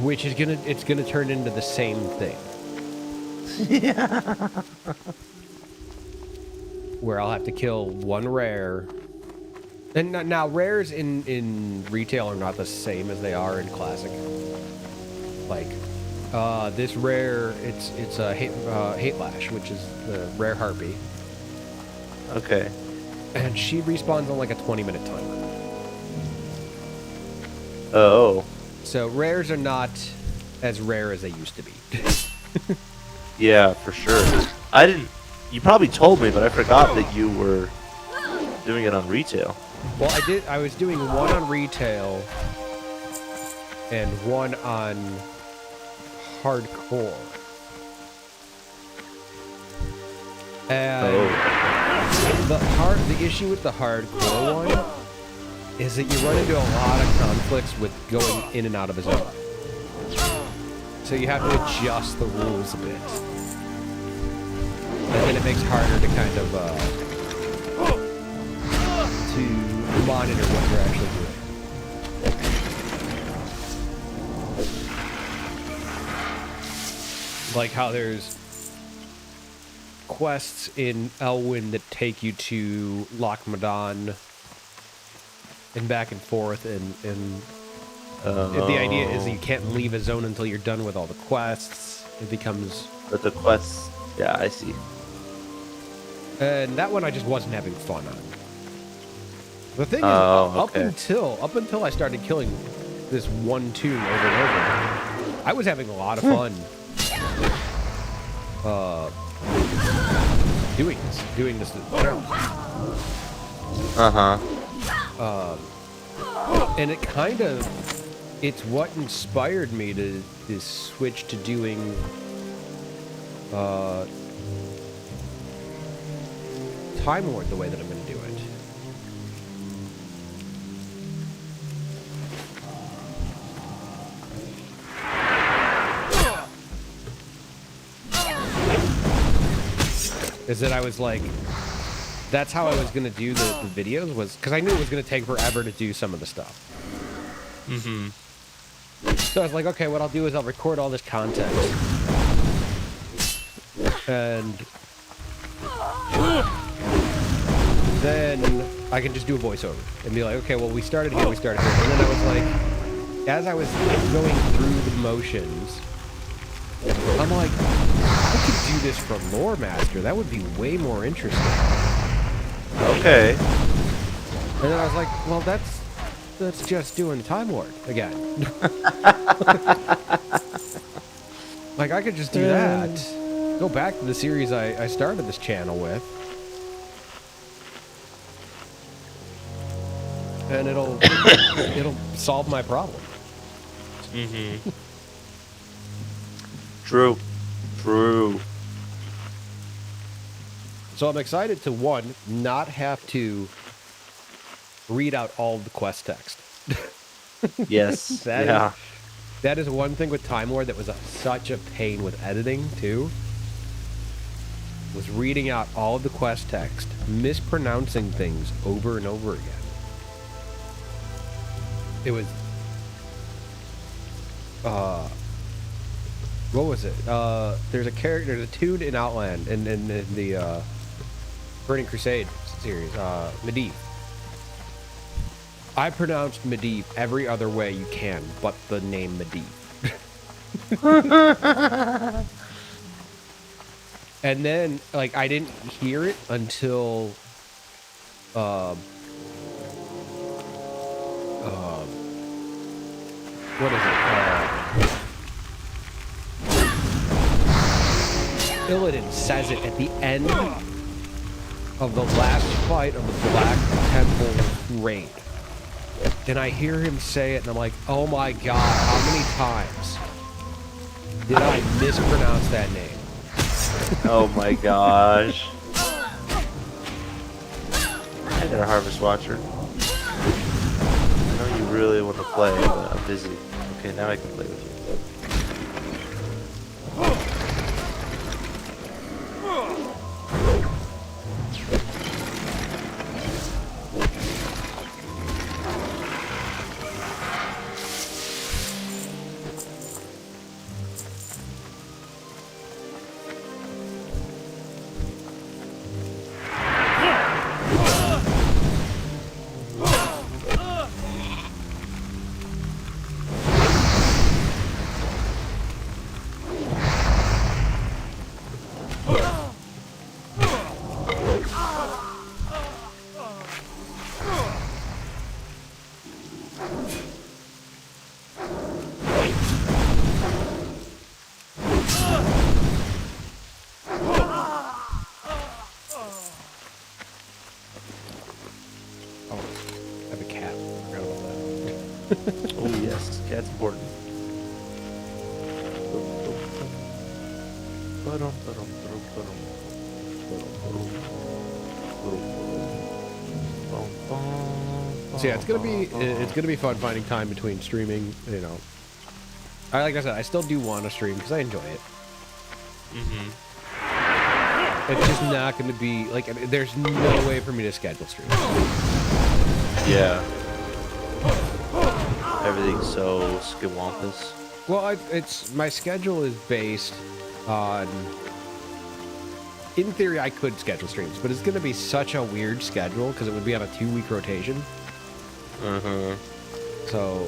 which is it's gonna turn into the same thing. Yeah. Where I'll have to kill 1 rare. And now rares in retail are not the same as they are in classic. Like this rare, it's a hate lash, which is the rare harpy, Okay. and she respawns on like a 20-minute timer. Oh. So rares are not as rare as they used to be. Yeah, for sure. I didn't. You probably told me, but I forgot that you were doing it on retail. Well, I did. I was doing 1 on retail and 1 on hardcore. And the issue with the hardcore one is that you run into a lot of conflicts with going in and out of a zone. So you have to adjust the rules a bit. And then it makes it harder to kind of to monitor what you're actually doing. Like how there's quests in Elwyn that take you to Loch Madan and back and forth, and the idea is that you can't leave a zone until you're done with all the quests. It becomes... But the quests, yeah, I see. And that one I just wasn't having fun on. The thing is, Oh, okay. up until I started killing this one tune over and over, I was having a lot of fun doing this. And it kind of, it's what inspired me to switch to doing Time Lord the way that I'm going to do it. Is that I was like, that's how I was going to do the videos, was because I knew it was going to take forever to do some of the stuff. Mm-hmm. So I was like, okay, what I'll do is I'll record all this content. And then I can just do a voiceover and be like, okay, well, we started here. And then I was like, as I was going through the motions, I'm like, I could do this from Lore Master. That would be way more interesting. Okay. And then I was like, well, that's just doing Time Lord again. Like, I could just do that. Go back to the series I started this channel with. And it'll solve my problem. Mm-hmm. True. So I'm excited to, one, not have to read out all the quest text. Yes. That is one thing with Time Lord that was such a pain with editing, too. Was reading out all of the quest text, mispronouncing things over and over again. It was... what was it? There's a tune in Outland, in the Burning Crusade series, Medivh. I pronounced Medivh every other way you can, but the name Medivh. And then, like, I didn't hear it until what is it? Illidan says it at the end of the last fight of the Black Temple raid. And I hear him say it, and I'm like, oh my god, how many times did I mispronounce that name? Oh my gosh. Hi there, Harvest Watcher. I know you really want to play, but I'm busy. Okay, now I can play with you. Oh yes, cat's important. So yeah, it's gonna be fun finding time between streaming. You know, like I said, I still do want to stream because I enjoy it. It's just not going to be like there's no way for me to schedule streams. Yeah. Everything's so skiwampus. Well, it's my schedule is based on. In theory, I could schedule streams, but it's going to be such a weird schedule because it would be on a 2-week rotation. So,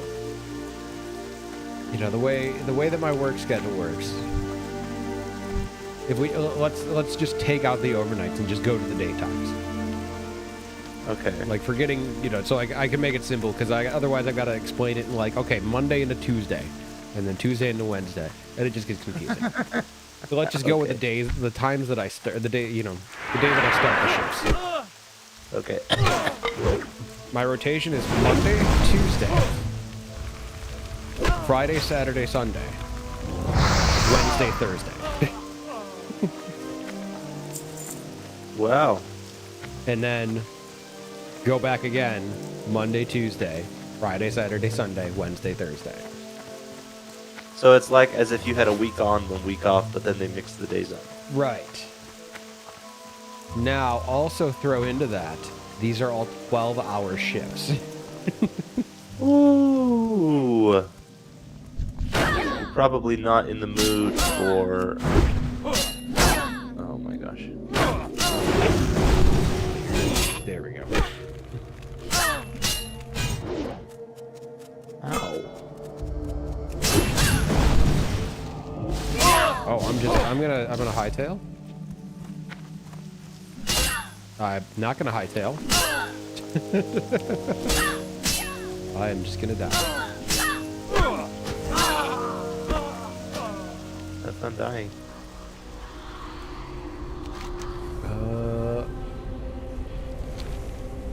you know, the way that my work schedule works. If we let's just take out the overnights and just go to the daytimes. Okay. Like forgetting, you know, so I can make it simple because otherwise I've got to explain it in like, okay, Monday into Tuesday, and then Tuesday into Wednesday, and it just gets confusing. So let's just go with the days, the times that I start, the day, you know, the day that I start the shifts. Okay. My rotation is Monday, Tuesday, Friday, Saturday, Sunday, Wednesday, Thursday. Wow. And then go back again, Monday, Tuesday, Friday, Saturday, Sunday, Wednesday, Thursday. So it's like as if you had a week on, 1 week off, but then they mix the days up. Right. Now, also throw into that, these are all 12-hour shifts. Ooh. Probably not in the mood for... Oh my gosh. There we go. Ow. Oh, I'm gonna hightail. I'm not gonna hightail. I am just gonna die. Have fun dying.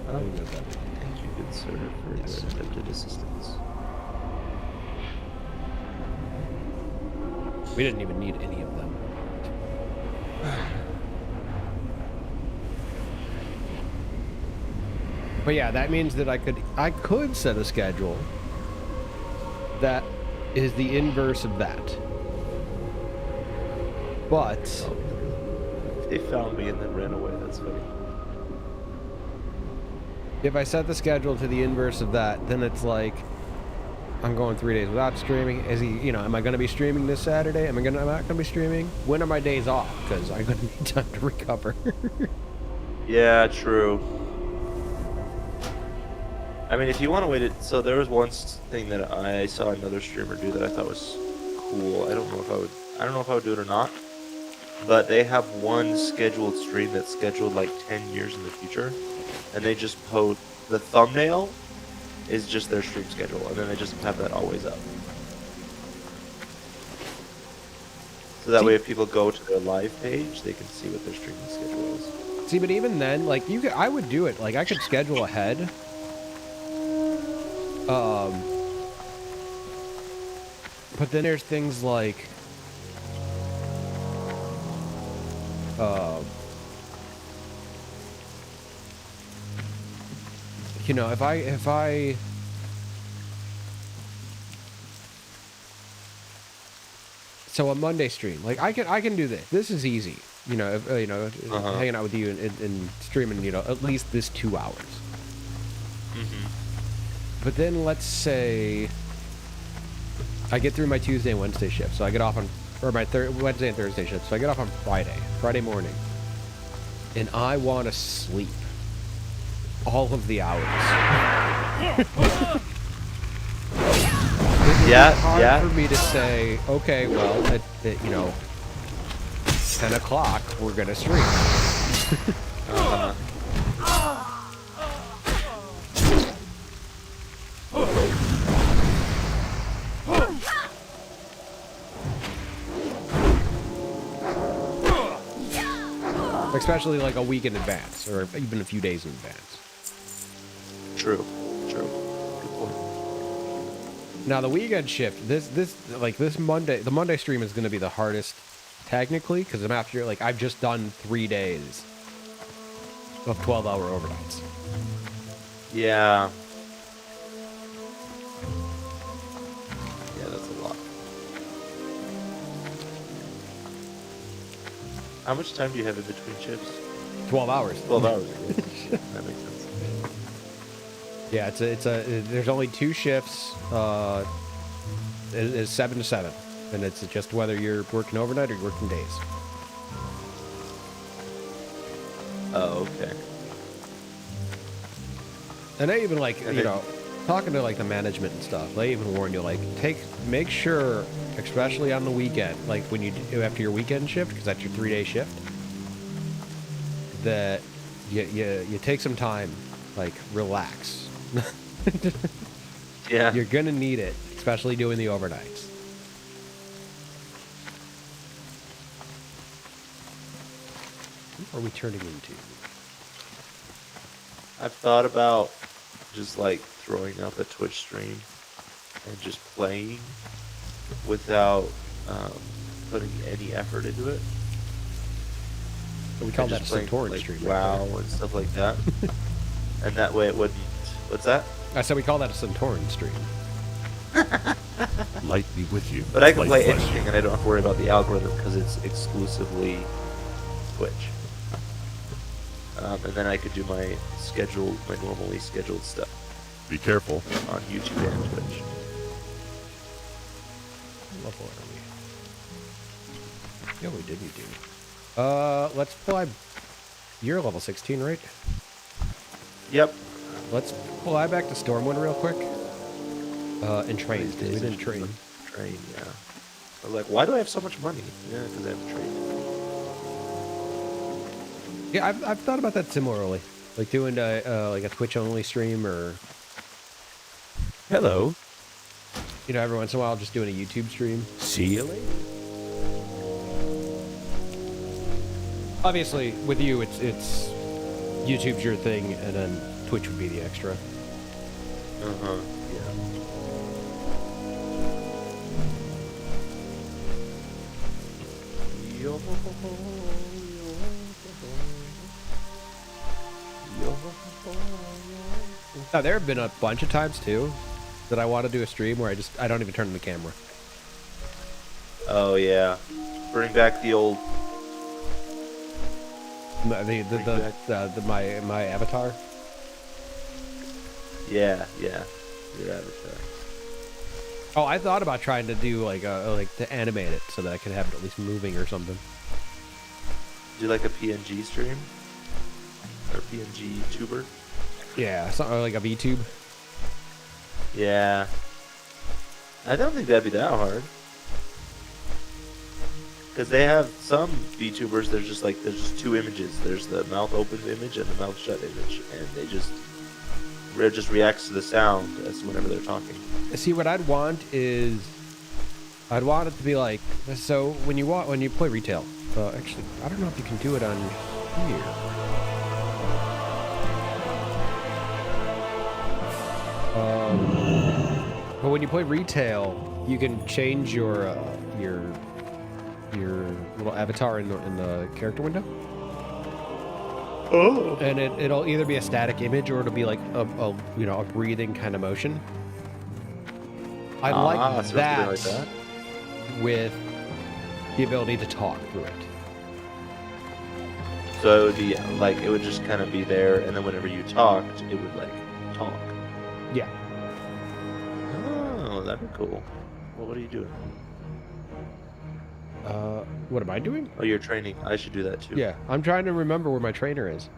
Thank you, good sir, for your attempted assistance. We didn't even need any of them. But yeah, that means that I could set a schedule that is the inverse of that. But They found me and then ran away. That's funny. if I set the schedule to the inverse of that, then it's like I'm going 3 days without streaming. Am I going to be streaming this Saturday? Am I not going to be streaming? When are my days off? Because I'm going to need time to recover. Yeah, true. I mean, if you want to wait it, so there was one thing that I saw another streamer do that I thought was cool. I don't know if I would do it or not. but they have one scheduled stream that's scheduled like 10 years in the future, and they just post the thumbnail is just their stream schedule, and then they just have that always up. So that See- way, if people go to their live page, they can see what their streaming schedule is. See, but even then, like I would do it. Like I could schedule ahead. But then there's things like, you know, if I so a Monday stream, like I can do this. This is easy. You know, hanging out with you and streaming, you know, at least this 2 hours. But then let's say I get through my Tuesday and Wednesday shift, so I get off on, or my Wednesday and Thursday shift, so I get off on Friday morning, and I want to sleep all of the hours. It's hard for me to say, okay, well, at 10 o'clock, we're gonna stream. Especially like a week in advance, or even a few days in advance. True. Good point. Now the weekend shift, this Monday, the Monday stream is going to be the hardest, technically, because I've just done 3 days of 12-hour overnights. Yeah. Yeah, that's a lot. How much time do you have in between shifts? 12 hours. 12 hours. That makes sense. Yeah, there's only 2 shifts. It's 7 to 7, and it's just whether you're working overnight or you're working days. Oh, okay. And they even talking to like the management and stuff. They even warn you make sure, especially on the weekend, like when you do after your weekend shift, because that's your 3-day shift, that you take some time, like relax. Yeah. You're gonna need it, especially doing the overnights. What are we turning into? I've thought about just like throwing up a Twitch stream and just playing without putting any effort into it. We call And that a just playing, Centauran like, stream. WoW and stuff like that. And that way it wouldn't. What's that? I said we call that a Centauran stream. Light be with you. But I can Light play bless anything, you. and I don't have to worry about the algorithm because it's exclusively Twitch. And then I could do my normally scheduled stuff Be careful. on YouTube and Twitch. What level are we? Yeah, we did. You do. Let's fly. You're level 16, right? Yep. Let's fly back to Stormwind real quick. And train. 'Cause we didn't train. Train, yeah. I was like, why do I have so much money? Yeah, because I have trained. Yeah, I've thought about that similarly, like doing like a Twitch only stream, or Hello. every once in a while just doing a YouTube stream. See you later. Obviously, with you, it's YouTube's your thing, and then Twitch would be the extra. Uh-huh. Yeah. Now, there have been a bunch of times too that I want to do a stream where I don't even turn on the camera. Oh yeah. Bring back the old. My avatar. Yeah. Your avatar. Oh, I thought about trying to do like to animate it so that I could have it at least moving or something. Do like a PNG stream or PNG tuber. Yeah, something like a VTube. Yeah. I don't think that'd be that hard. Because they have some VTubers, there's just two images. There's the mouth open image and the mouth shut image, and it just reacts to the sound as whenever they're talking. See, what I'd want is, I'd want it to be like, so when you play retail, actually, I don't know if you can do it on here. But when you play retail, you can change your little avatar in the character window. Oh. And it'll either be a static image or it'll be like a breathing kind of motion. I like so that, like that with the ability to talk through it. So it would be like it would just kind of be there, and then whenever you talked, it would like talk. Yeah. Oh, that'd be cool. Well, what are you doing? What am I doing? Oh, you're training. I should do that too. Yeah, I'm trying to remember where my trainer is.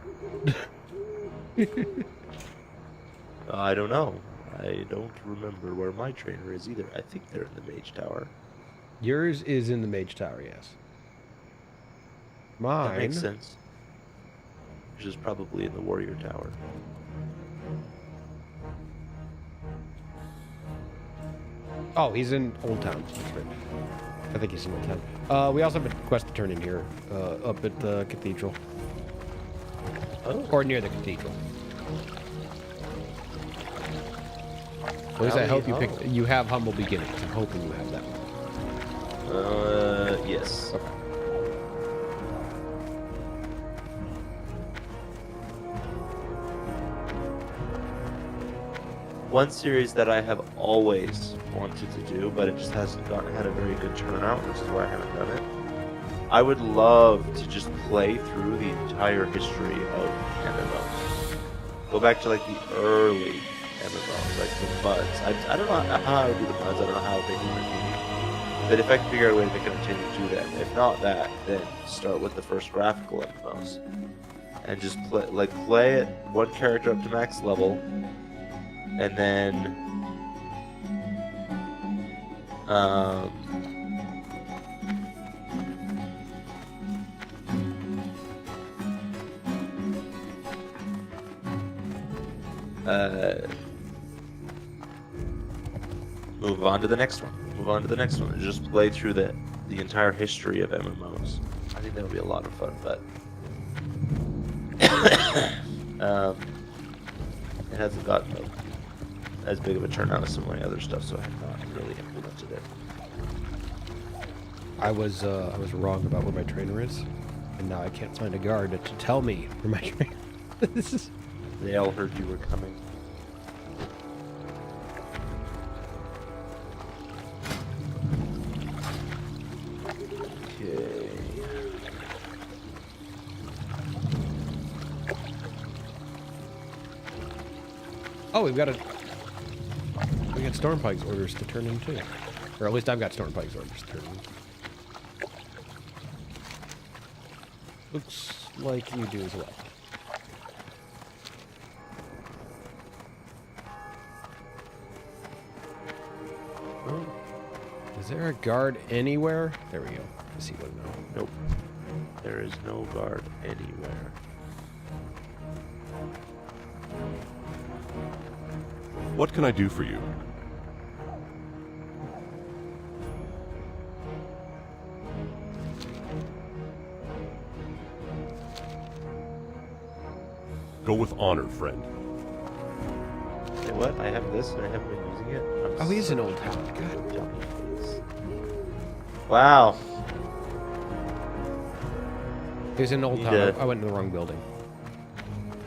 I don't know. I don't remember where my trainer is either. I think they're in the Mage Tower. Yours is in the Mage Tower, yes. Mine. That makes sense. Which is probably in the Warrior Tower. Oh, he's in Old Town. That's right. I think he's in Old Town. We also have a quest to turn in here, up at the cathedral. Oh. Or near the cathedral. At least I hope you have Humble Beginnings. I'm hoping you have that one. Yes. Okay. One series that I have always wanted to do, but it just hasn't had a very good turnout, which is why I haven't done it. I would love to just play through the entire history of MMOs. Go back to like the early MMOs, like the buds. I don't know how I would do the buds. I don't know how they do it. But if I can figure out a way to continue to do that, if not that, then start with the first graphical MMOs and just play it one character up to max level. And then, move on to the next one. Move on to the next one. And just play through the entire history of MMOs. I think that would be a lot of fun, but it hasn't gotten as big of a turnout as some of my other stuff, so I have not really implemented it. I was wrong about where my trainer is, and now I can't find a guard to tell me where my trainer is. They all heard you were coming. Okay. Oh, we got Stormpike's orders to turn in too. Or at least I've got Stormpike's orders to turn in. Looks like you do as well. Oh. Is there a guard anywhere? There we go. I see one now. Nope. There is no guard anywhere. What can I do for you? Go with honor, friend. Say what? I have this and I haven't been using it? Oh, he's an old town. God. Johnny, please. Wow. He's an old You town. did. I went in the wrong building.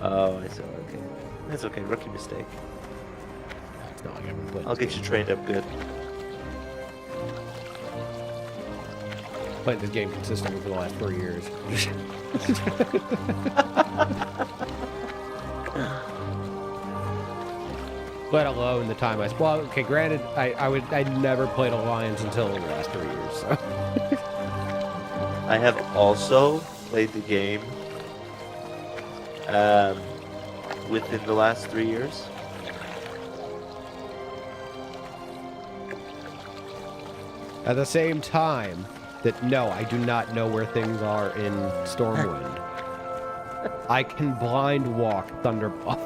Oh, I see. Okay. That's okay. Rookie mistake. It's not like I've been playing I'll this get you game. trained up good. Played this game consistently for the last 4 years. Let alone the time well, okay, granted, I never played Alliance until the last 3 years, so. I have also played the game within the last 3 years. At the same time, that no, I do not know where things are in Stormwind. I can blind walk Thunderball.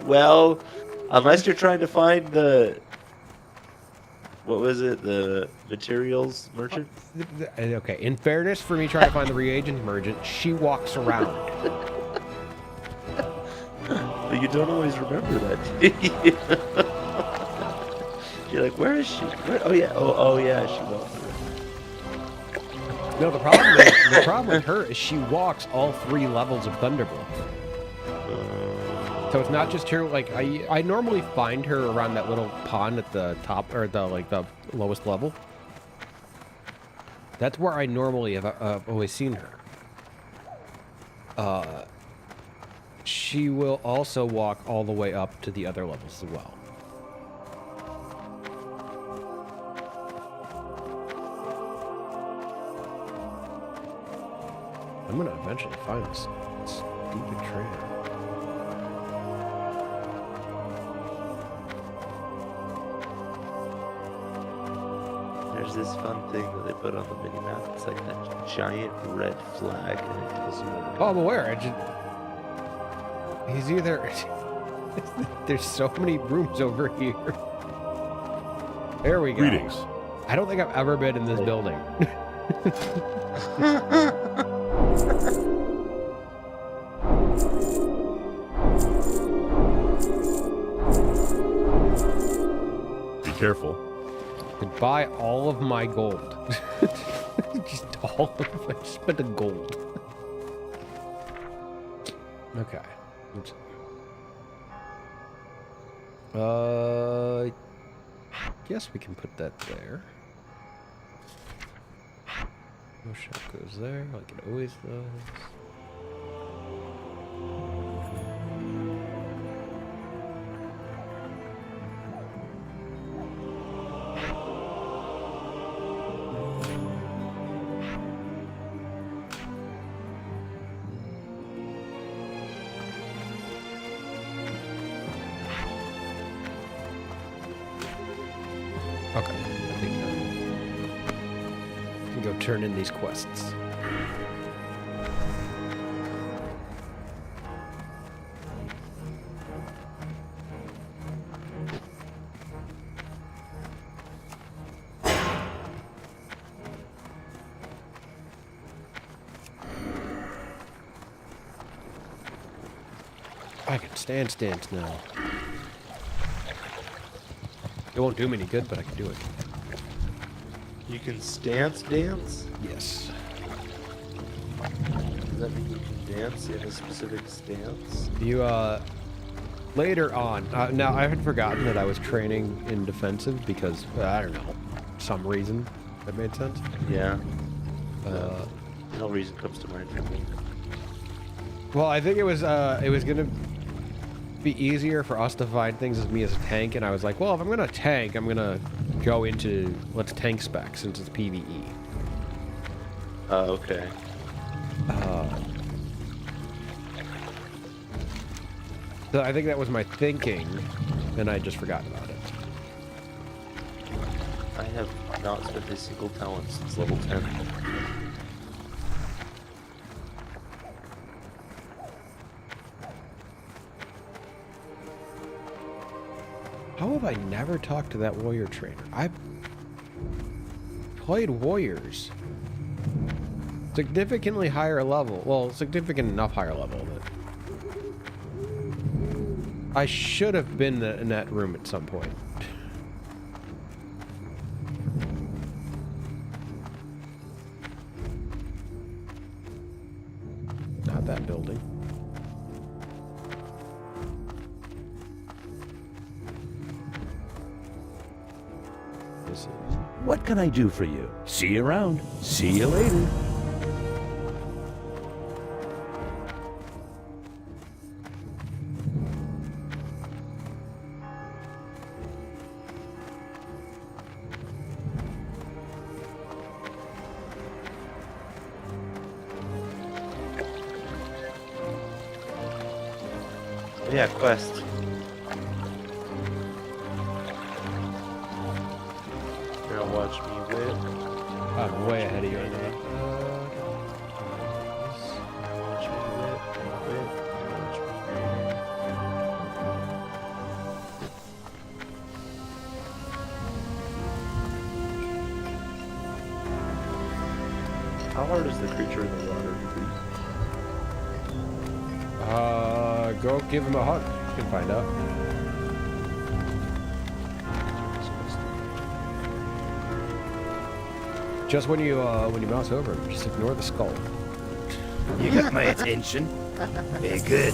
Well, unless you're trying to find the... What was it? The materials merchant? Okay, in fairness, for me trying to find the reagent merchant, she walks around. But you don't always remember that, do you? You're like, where is she? Where? Oh yeah. Oh yeah. She walked around. No, the problem with her is she walks all 3 levels of Thunderbolt. So it's not just her. Like I normally find her around that little pond at the top or the lowest level. That's where I normally have always seen her. She will also walk all the way up to the other levels as well. I'm gonna eventually find this stupid trainer. There's this fun thing that they put on the mini map. It's like a giant red flag, and it tells you where to go. Oh, I'm aware. He's either... There's so many rooms over here. There we go. Greetings. I don't think I've ever been in this building. Be careful. Goodbye, all of my gold. Just all of it. I spent the gold. Okay. Oops. Guess we can put that there. No shot goes there, like it always does. Okay, I think I can go turn in these quests. I can stance now. It won't do me any good, but I can do it. You can stance dance? Yes. Does that mean you can dance in a specific stance? You, later on, now I had forgotten that I was training in defensive because, I don't know, some reason that made sense. Yeah. No reason comes to mind for me. Well, I think it was gonna be easier for us to find things as me as a tank, and I was like, well, if I'm gonna tank, I'm gonna go into let's tank spec since it's PvE. Okay. So I think that was my thinking, and I just forgot about it. I have not spent a single talent since level 10. How have I never talked to that warrior trainer? I've played warriors. Significantly higher level. Well, significant enough higher level that I should have been in that room at some point. Not that building. This is... What can I do for you? See you around. See you later. Yeah, quest. You're gonna watch me I'm way ahead of you on that. How hard is the creature in the water to beat? Go give him a hug. You can find out. Just when you mouse over him, just ignore the skull. You got my attention. Very good.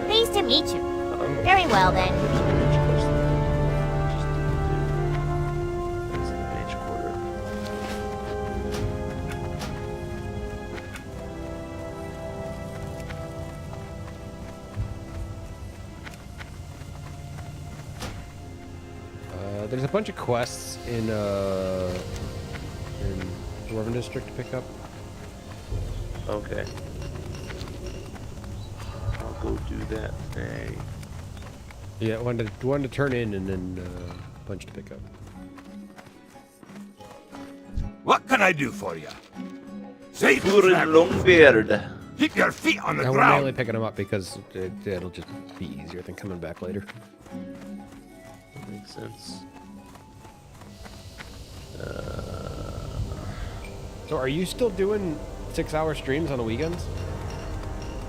Pleased to meet you. Very well then. That's in the mage quarter. There's a bunch of quests in Dwarven District to pick up. Okay. I'll go do that thing. Yeah, one to turn in and then a bunch to pick up. What can I do for you? Safe Pure travel. Longbeard. Keep your feet on the And we're mainly ground. picking them up because it'll just be easier than coming back later. That makes sense. So are you still doing 6-hour streams on the weekends?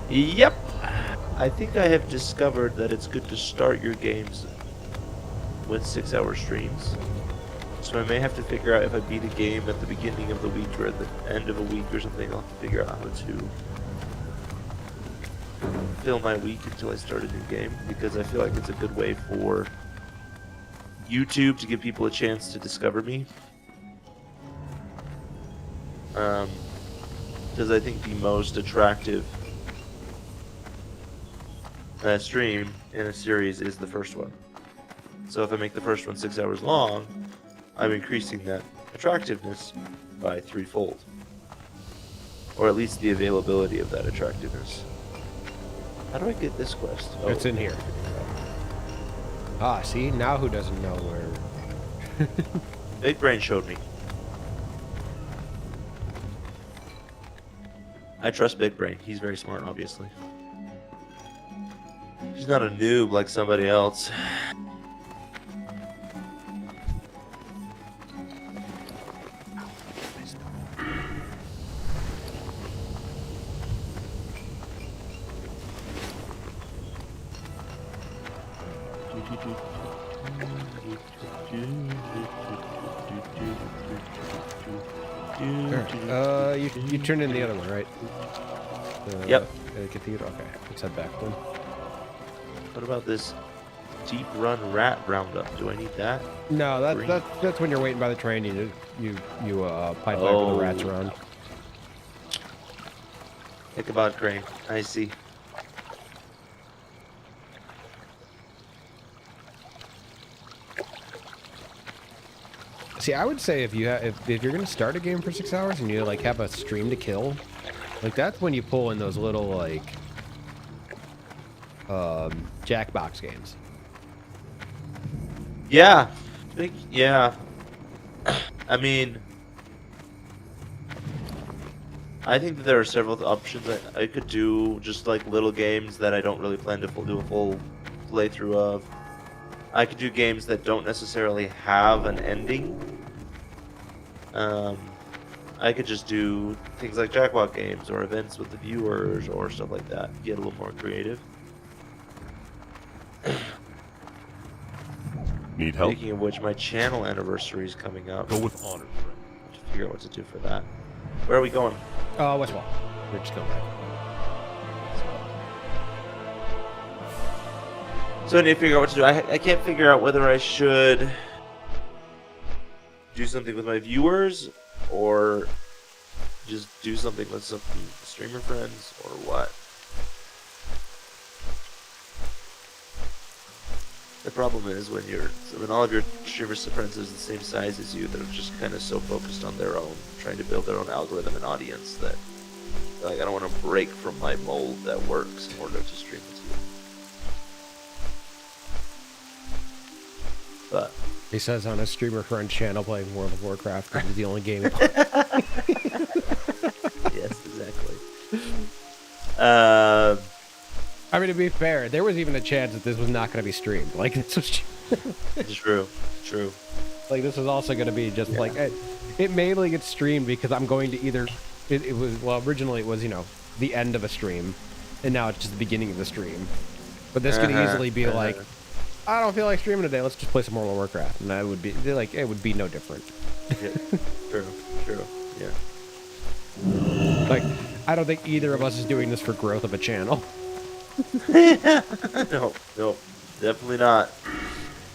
Yep. I think I have discovered that it's good to start your games with 6-hour streams. So I may have to figure out if I beat a game at the beginning of the week or at the end of a week or something. I'll have to figure out how to fill my week until I start a new game, because I feel like it's a good way for YouTube to give people a chance to discover me. Because I think the most attractive stream in a series is the first one. So if I make the first one 6 hours long, I'm increasing that attractiveness by 3-fold. Or at least the availability of that attractiveness. How do I get this quest? Oh, It's in here. Ah, see? Now who doesn't know where... Big Brain showed me. I trust Big Brain. He's very smart, obviously. He's not a noob like somebody else. You turned in the other one, right? Yep. Cathedral. Okay, let's head back then. What about this deep run rat roundup? Do I need that? No, Green. that's when you're waiting by the train. You pipe back with the rats around. Ichabod Crane. I see. See, I would say if you're gonna start a game for 6 hours and you like have a stream to kill, like that's when you pull in those little like Jackbox games. Yeah. Yeah. I mean, I think that there are several options I could do, just like little games that I don't really plan to do a full playthrough of. I could do games that don't necessarily have an ending. I could just do things like Jackpot games or events with the viewers or stuff like that. Get a little more creative. Need help? Speaking of which, my channel anniversary is coming up. Go with honor, friend. I have to figure out what to do for that. Where are we going? Westwall. We're just going back. So I need to figure out what to do. I can't figure out whether I should do something with my viewers or just do something with some streamer friends or what. The problem is when all of your streamer friends are the same size as you, they're just kind of so focused on their own, trying to build their own algorithm and audience that like I don't want to break from my mold that works in order to stream it to you. But He says on a streamer friend channel playing World of Warcraft because it's the only game. yes, exactly. I mean, to be fair, there was even a chance that this was not going to be streamed. Like this was, True. like this was also going to be just like it mainly gets streamed because I'm going to either it was well originally it was the end of a stream, and now it's just the beginning of the stream. But this could easily be like, I don't feel like streaming today. Let's just play some World of Warcraft, and that would be like it would be no different. Yeah. True. Yeah. Like I don't think either of us is doing this for growth of a channel. No, definitely not.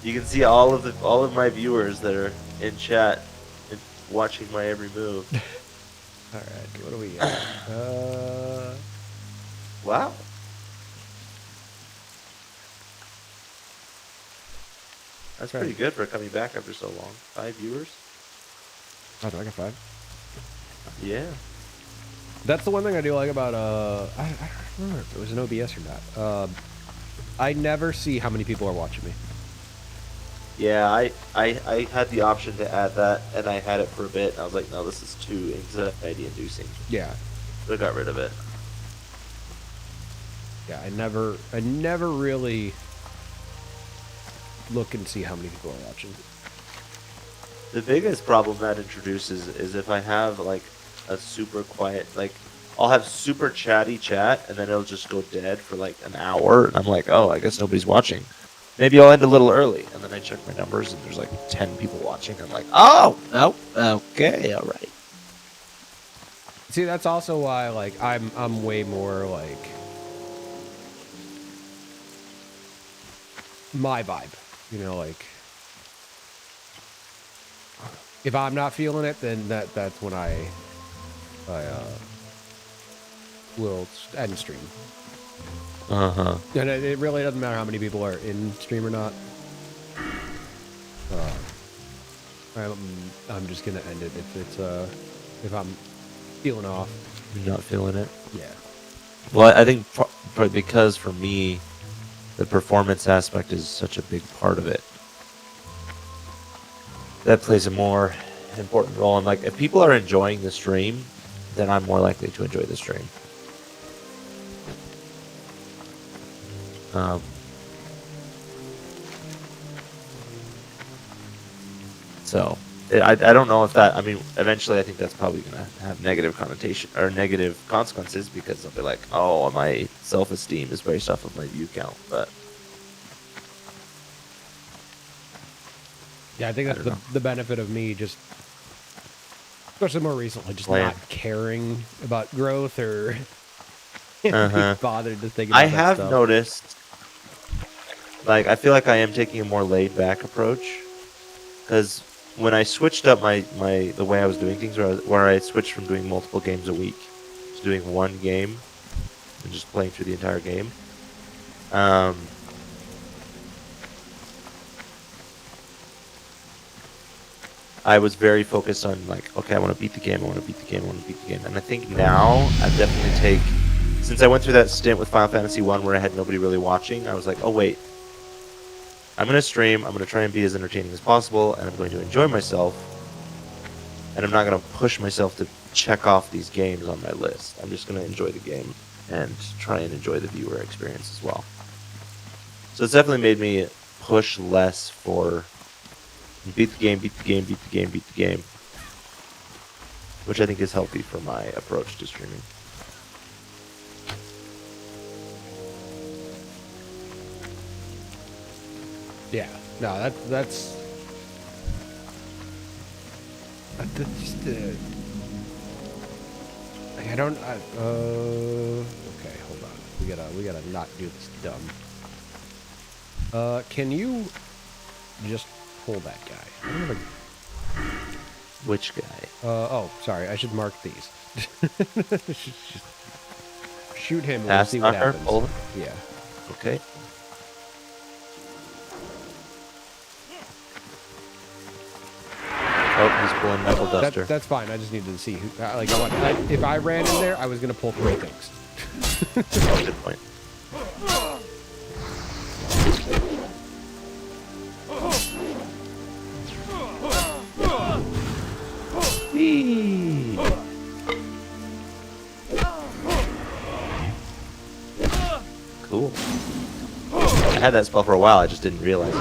You can see all of my viewers that are in chat and watching my every move. All right, what do we got? Wow. That's pretty good for coming back after so long. 5 viewers? Oh, I got 5. Yeah. That's the one thing I do like about I don't remember if it was an OBS or not. I never see how many people are watching me. Yeah, I had the option to add that, and I had it for a bit, and I was like, no, this is too anxiety-inducing. Yeah. So I got rid of it. Yeah, I never really look and see how many people are watching. The biggest problem that introduces is if I have like a super quiet, like I'll have super chatty chat and then it'll just go dead for like an hour, and I'm like, oh, I guess nobody's watching. Maybe I'll end a little early, and then I check my numbers and there's like 10 people watching. I'm like, oh, okay, all right. See, that's also why like I'm way more like my vibe, like if I'm not feeling it, then that's when I will end stream. And it really doesn't matter how many people are in stream or not. I'm just gonna end it if I'm feeling off. You're not feeling it? Yeah. Well, I think because for me, the performance aspect is such a big part of it. That plays a more important role. And like, if people are enjoying the stream, then I'm more likely to enjoy the stream. So I don't know if that, I mean, eventually I think that's probably going to have negative connotation or negative consequences, because they'll be like, oh, my self-esteem is based off of my view count. But yeah, I think that's the benefit of me just, especially more recently, just not caring about growth or be bothered to think about I that have stuff. noticed, like, I feel like I am taking a more laid-back approach, because when I switched up the way I was doing things, where I switched from doing multiple games a week to doing one game and just playing through the entire game, I was very focused on like, okay, I want to beat the game, I want to beat the game, I want to beat the game. And I think now I've definitely since I went through that stint with Final Fantasy 1 where I had nobody really watching, I was like, oh wait, I'm going to stream, I'm going to try and be as entertaining as possible, and I'm going to enjoy myself, and I'm not going to push myself to check off these games on my list. I'm just going to enjoy the game and try and enjoy the viewer experience as well. So it's definitely made me push less for beat the game, beat the game, beat the game, beat the game, which I think is healthy for my approach to streaming. Yeah, no, that's just I don't. Okay, hold on. We gotta not do this dumb. Can you just pull that guy? I don't know. Which guy? Oh, sorry. I should mark these. Shoot him and we'll Pass see what knocker, happens. pull him? Yeah. Okay. Oh, he's One knuckle duster. That's fine. I just needed to see who. Like, if I ran in there, I was gonna pull 3 things. Oh, good point. Eee. Cool. I had that spell for a while, I just didn't realize it.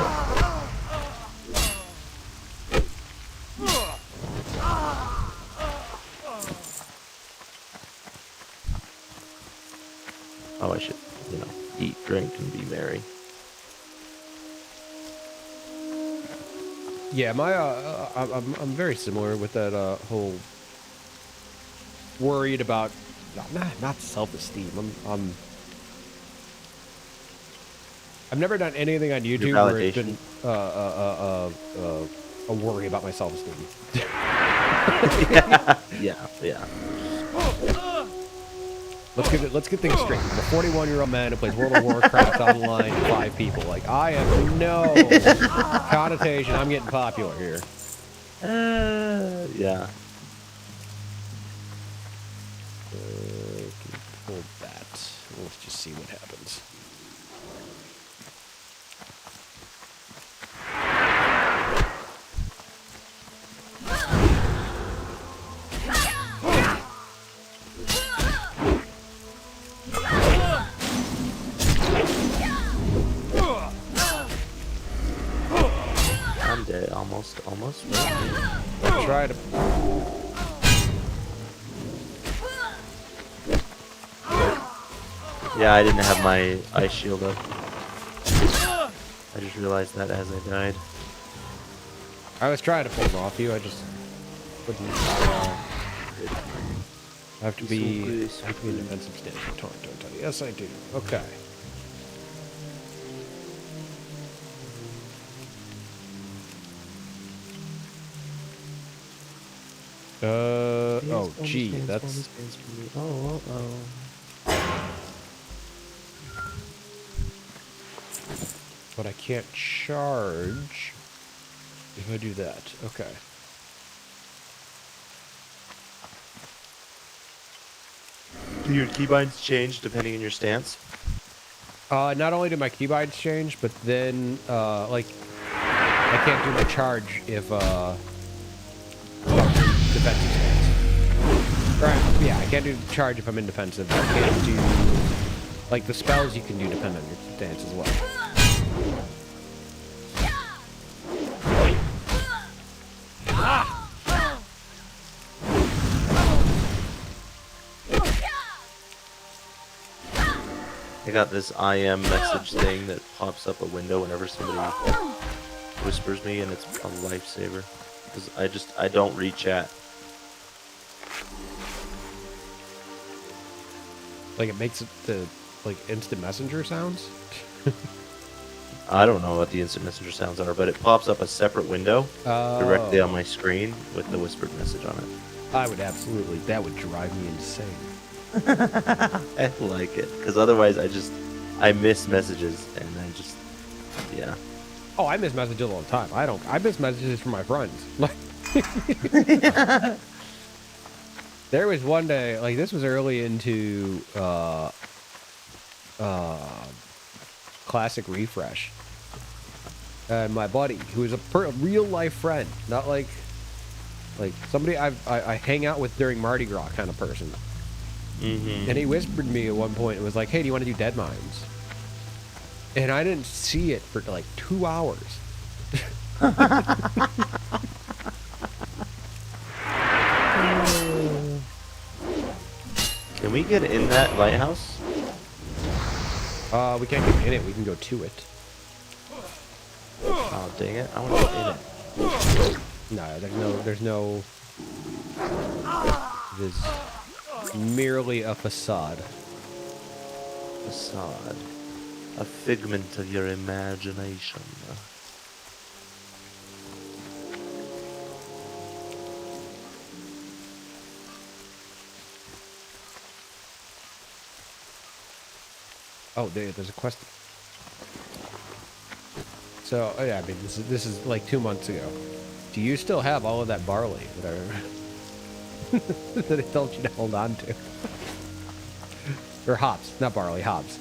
Oh, I should, eat, drink, and be merry. Yeah, my I'm very similar with that whole worried about not self-esteem. I've never done anything on YouTube where it's been a worry about my self-esteem. Yeah. Let's get things straight. I'm a 41-year-old man who plays World of Warcraft online to 5 people. Like, I have no connotation. I'm getting popular here. Yeah. Pull that. Let's just see what happens. I'm dead, almost. Try to. Yeah, I didn't have my ice shield up. I just realized that as I died. I was trying to pull it off you. I just couldn't. I have to be in defensive stance. Don't tell you. Yes, I do. Okay. Oh, gee, that's. Oh. But I can't charge if I do that. Okay. Do your keybinds change depending on your stance? Not only do my keybinds change, but then, like, I can't do my charge if, defensive stance. Right, yeah, I can't do the charge if I'm in defensive. I can't do, like, the spells you can do depend on your stance as well. I got this IM message thing that pops up a window whenever somebody whispers me, and it's a lifesaver. Because I don't read chat. Like, it makes it the, like, instant messenger sounds? I don't know what the instant messenger sounds are, but it pops up a separate window directly on my screen with the whispered message on it. I would absolutely. That would drive me insane. I like it, because otherwise I miss messages, and yeah. Oh, I miss messages all the time. I miss messages from my friends. There was one day, like, this was early into Classic Refresh. And my buddy, who is a real life friend, not like somebody I hang out with during Mardi Gras kind of person. Mm-hmm. And he whispered to me at one point, it was like, hey, do you want to do Dead Mines? And I didn't see it for like 2 hours. Can we get in that lighthouse? We can't get in it, we can go to it. Oh, dang it. I want to get in it. No, there's no... It is merely a facade. Facade. A figment of your imagination. Oh, there's a quest. So, oh yeah, I mean, this is like 2 months ago. Do you still have all of that barley that I that I told you to hold on to? Or hops, not barley, hops.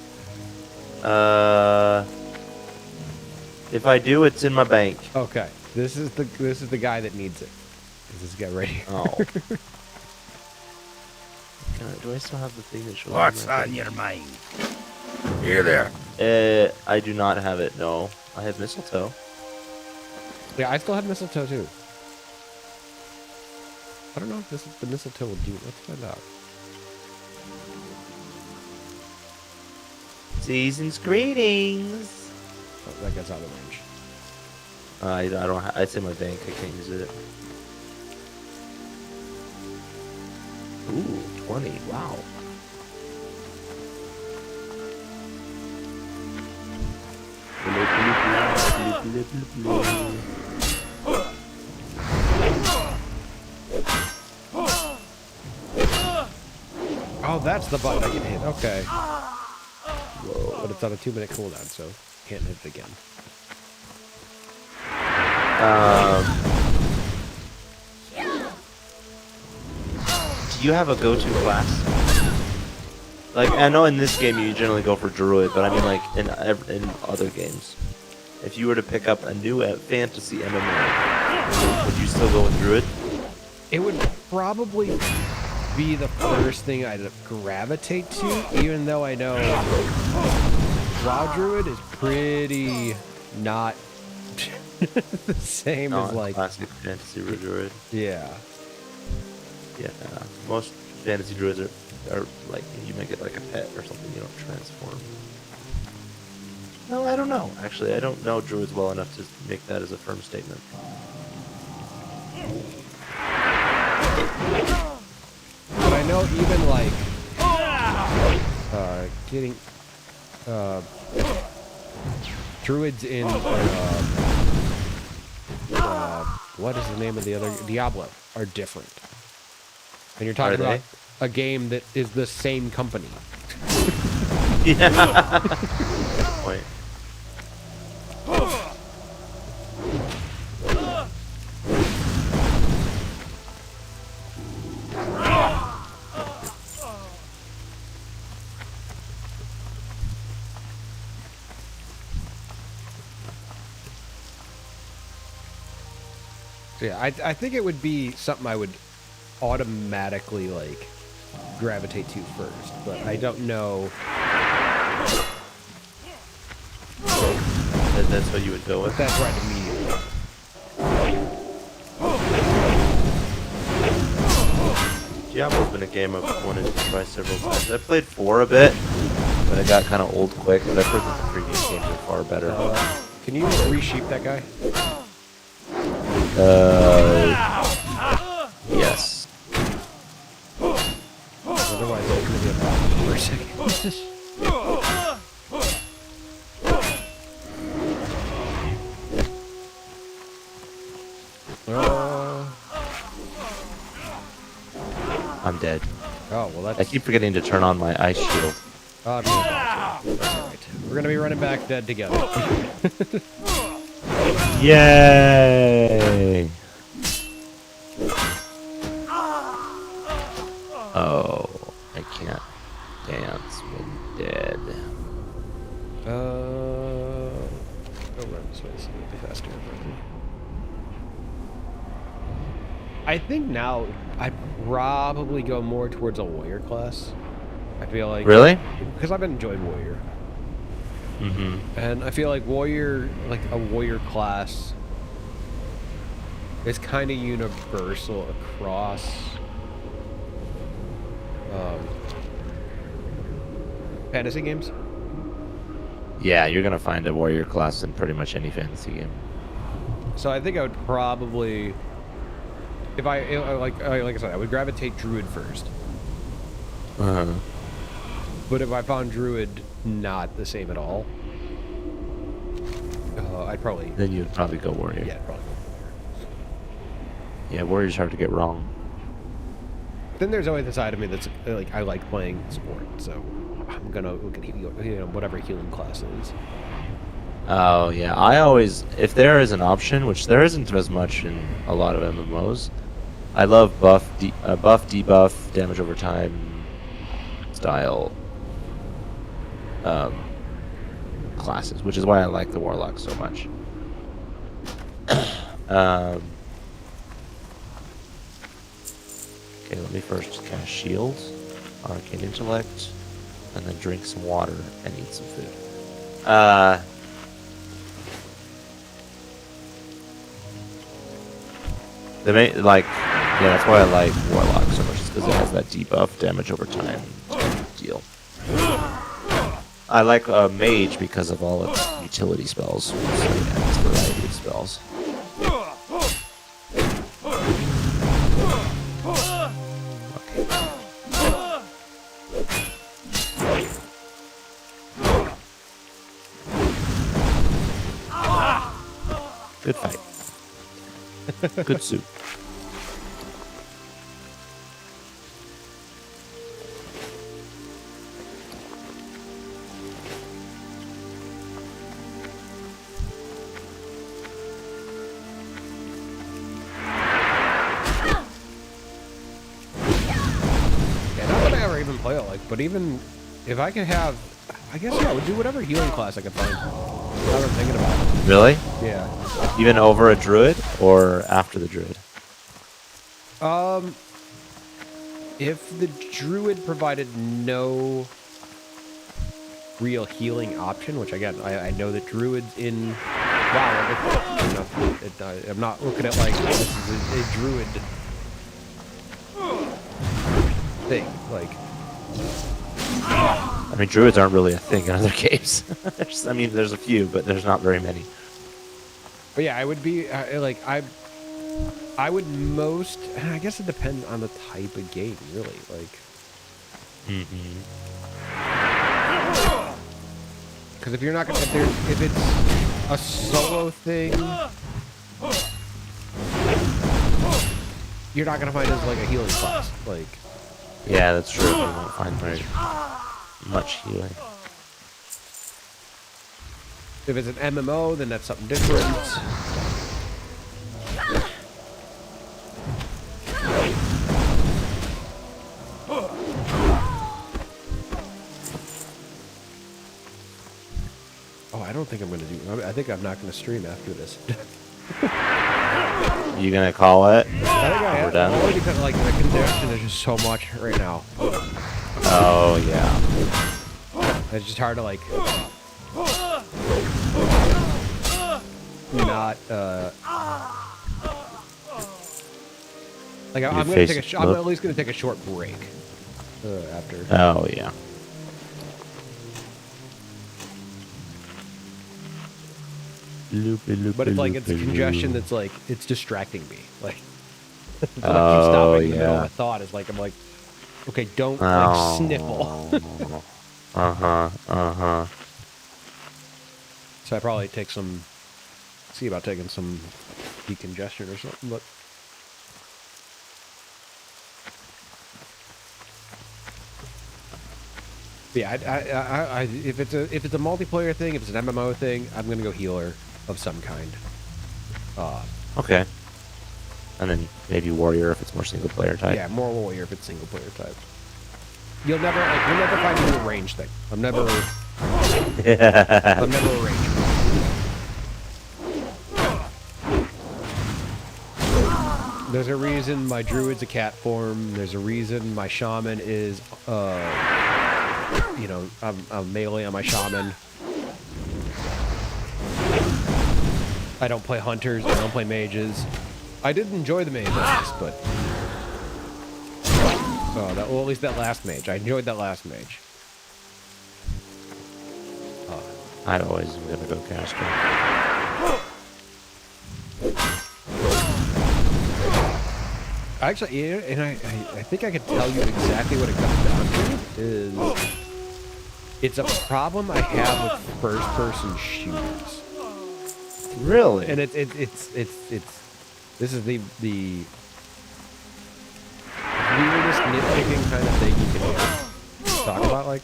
If I do, it's in my bank. Okay, this is the guy that needs it. This guy right here. Oh. Do I still have the thing that shows? What's on your mind? Here there. I do not have it. No, I have mistletoe. Yeah, I still have mistletoe too. I don't know if the mistletoe will do. Let's find out. Season's greetings. Oh, that guy's out of range. I don't. It's in my bank. I can't use it. Ooh, 20. Wow. Oh, that's the button I can hit. Okay. Whoa. But it's on a 2-minute cooldown, so can't hit it again. Do you have a go-to class? Like, I know in this game you generally go for Druid, but I mean like in other games. If you were to pick up a new fantasy MMO, would you still go with Druid? It would probably be the first thing I'd gravitate to, even though I know WoW Druid is pretty not the same as like classic fantasy Druid. Yeah. Yeah, most fantasy Druids are like, you might get like a pet or something, you don't transform. No, I don't know. Actually, I don't know Druids well enough to make that as a firm statement. But I know even like getting Druids in what is the name of the other Diablo are different. And you're talking about a game that is the same company. Yeah. Good point. So yeah, I think it would be something I would automatically like gravitate to first, but I don't know. That's what you would go with. That's right immediately. Diablo's been a game I've wanted to try several times. I played 4 a bit, but I got kind of old quick, but I've heard that the previous games are far better. Can you resheep that guy? Yes. Otherwise, it's gonna be a problem for a second. I'm dead. Oh well, that's. I keep forgetting to turn on my ice shield. I'm gonna die too. That's alright. We're gonna be running back dead together. Yay! Oh, I can't dance when dead. I'll run this way so it'll be faster. I think now I'd probably go more towards a warrior class. I feel like Really? because I've been enjoying warrior. Mm-hmm. And I feel like warrior, like a warrior class, is kind of universal across fantasy games. Yeah, you're gonna find a warrior class in pretty much any fantasy game. So I think I would probably, if like I said, I would gravitate druid first. Uh-huh. But if I found druid not the same at all, I'd probably. Then you'd probably go warrior. Yeah, probably. Yeah, warrior's hard to get wrong. Then there's always the side of me that's like I like playing support, so I'm gonna look at whatever healing class it is. Oh yeah, I always, if there is an option, which there isn't as much in a lot of MMOs, I love buff, debuff, damage over time style classes, which is why I like the Warlock so much. Okay, let me first cast Shields, Arcane Intellect, and then drink some water and eat some food. Yeah, that's why I like Warlock so much, because it has that debuff, damage over time deal. I like Mage because of all its utility spells, so yeah, its variety of spells. Good fight. Good suit. Play it like, but even if I could have, I guess I would do whatever healing class I could find. Now that I'm thinking about it. Really? Yeah. Even over a druid or after the druid? If the druid provided no real healing option, which again, I know that druids in WoW, I'm not looking at like this is a druid thing, like. I mean, druids aren't really a thing in other games. I mean, there's a few, but there's not very many. But yeah, I would be like I would most. I guess it depends on the type of game, really. Like, because if you're not gonna, if it's a solo thing, you're not gonna find it as like a healing class, like. Yeah, that's true. You won't find very much healing. If it's an MMO, then that's something different. Oh, I don't think I'm gonna do. I think I'm not gonna stream after this. You gonna call it? I think I am. We're done. Only because like the congestion is just so much right now. Oh yeah. It's just hard to like not like I'm gonna take a. I'm at least gonna take a short break after. Oh yeah. But it's like it's a congestion that's like it's distracting me. Like I keep Oh stopping in the middle of yeah. a thought. Is like I'm like, okay, don't like sniffle. So I probably take some. See about taking some decongestion or something, but. Yeah, if it's a multiplayer thing, if it's an MMO thing, I'm gonna go healer of some kind. Okay. And then maybe warrior if it's more single player type. Yeah, more warrior if it's single player type. You'll never find me a range thing. I'm never a range. There's a reason my druid's a cat form. There's a reason my shaman is you know, I'm melee on my shaman. I don't play hunters. I don't play mages. I did enjoy the mages, but well, at least that last mage. I enjoyed that last mage. I'd always gonna go caster. Actually, yeah, and I think I can tell you exactly what it comes down to is it's a problem I have with first-person shooters. Really? And it's this is the weirdest nitpicking kind of thing you can talk about. Like,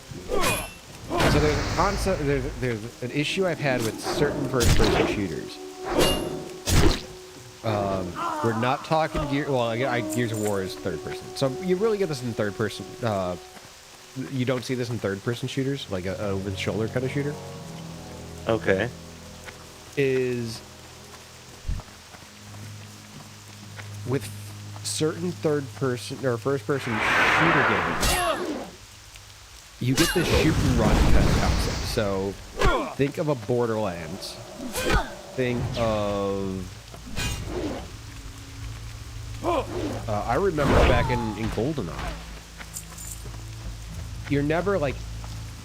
So there's a concept. There's an issue I've had with certain first-person shooters. We're not talking Gear. Well, Gears of War is third person, so you really get this in third person. You don't see this in third-person shooters, like a over-the-shoulder kind of shooter. Okay. Is with certain third-person or first-person shooter games, you get this shoot and run kind of concept. So think of a Borderlands. Think of I remember back in GoldenEye, you're never like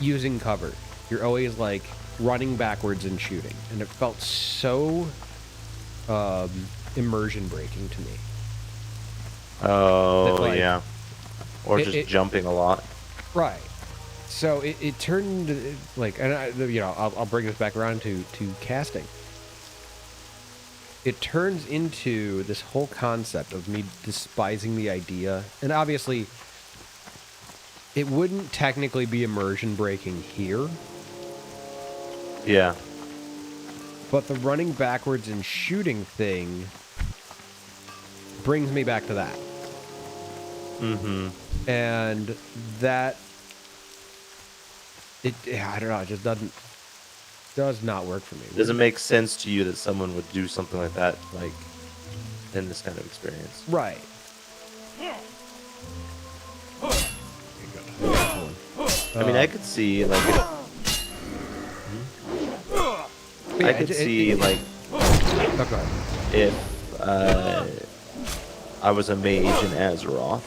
using cover. You're always like running backwards and shooting, and it felt so immersion breaking to me. Oh, That, like, yeah. Or just jumping a lot. Right. So it turned like, and I'll bring this back around to casting. It turns into this whole concept of me despising the idea, and obviously, it wouldn't technically be immersion breaking here. Yeah. But the running backwards and shooting thing brings me back to that. Mm-hmm. And that, I don't know, it just does not work for me. Does it make sense to you that someone would do something like that, like, in this kind of experience? Right. I mean, I could see, like, if I was a mage in Azeroth,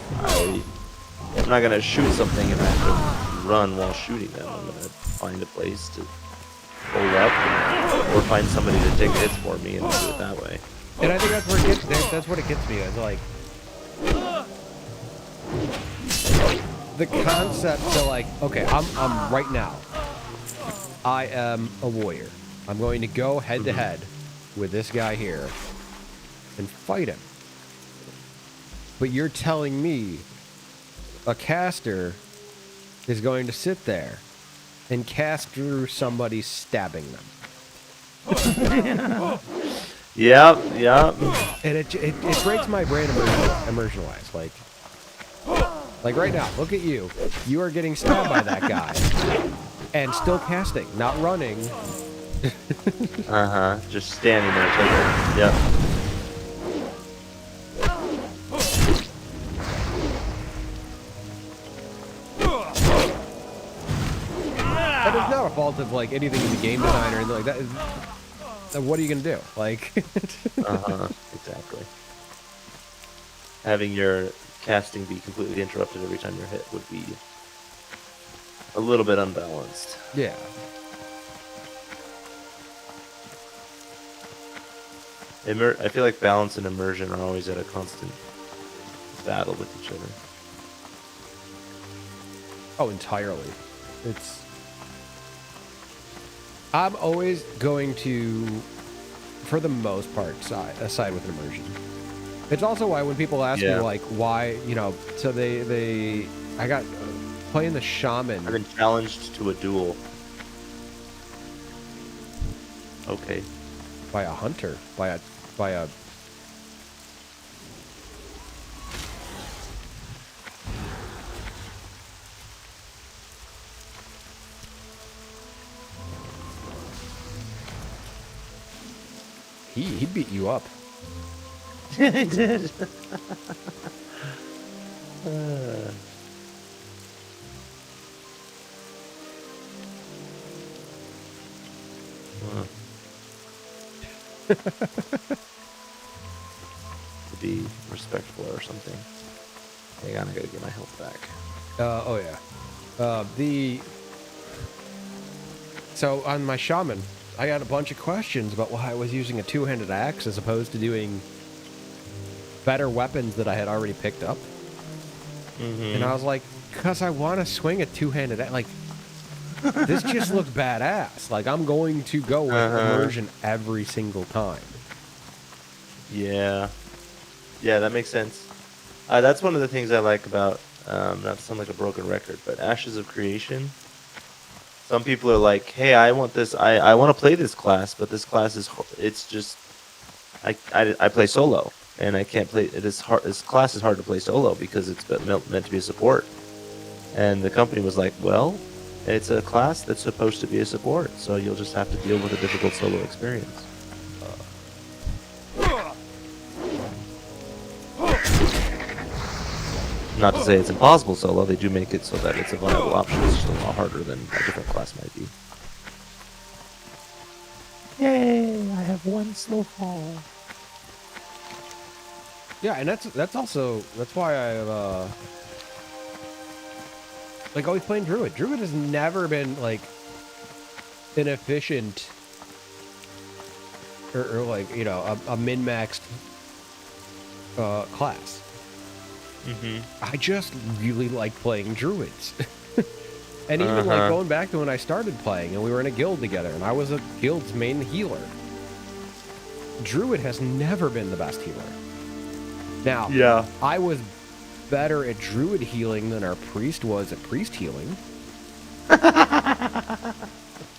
I'm not gonna shoot something and I have to run while shooting them. I'm gonna find a place to hold up, or find somebody to take hits for me and do it that way. And I think that's where it gets. That's what it gets me. It's like the concept. So like, okay, I'm right now. I am a warrior. I'm going to go head to head with this guy here and fight him. But you're telling me a caster is going to sit there and cast through somebody stabbing them. Yep. And it breaks my brain immersion-wise. Like right now, look at you. You are getting stabbed by that guy. And still casting, not running. Uh-huh. Just standing there. Yep. That is not a fault of like anything in the game design or anything like that. What are you gonna do? Like, Exactly. Having your casting be completely interrupted every time you're hit would be a little bit unbalanced. yeah. I feel like balance and immersion are always at a constant battle with each other. Oh, entirely. I'm always going to, for the most part, side with immersion. It's also why when people ask me like why, so I got playing the shaman. I've been challenged to a duel. Okay. By a hunter, by a. He beat you up. Yeah, I did. To be respectful or something. Hang on, I gotta get my health back. Oh yeah. So on my shaman, I got a bunch of questions about why I was using a two-handed axe as opposed to doing better weapons that I had already picked up. Mm-hmm. And I was like, because I want to swing a two-handed axe. Like, this just looked badass. Like, I'm going to go with immersion every single time. Yeah. Yeah, that makes sense. That's one of the things I like about, not to sound like a broken record, but Ashes of Creation. Some people are like, hey, I want this. I want to play this class, but this class is it's just I play solo and I can't play it is hard. This class is hard to play solo because it's meant to be a support. And the company was like, well, it's a class that's supposed to be a support, so you'll just have to deal with a difficult solo experience. Not to say it's impossible solo, they do make it so that it's a viable option. It's just a lot harder than a different class might be. Yay! I have one slow fall. Yeah, and that's why I've like always playing Druid. Druid has never been like an efficient or like, you know, a min-maxed class. I just really like playing Druids. And even like going back to when I started playing and we were in a guild together and I was a guild's main healer. Druid has never been the best healer. Now, Yeah. I was better at Druid healing than our priest was at priest healing.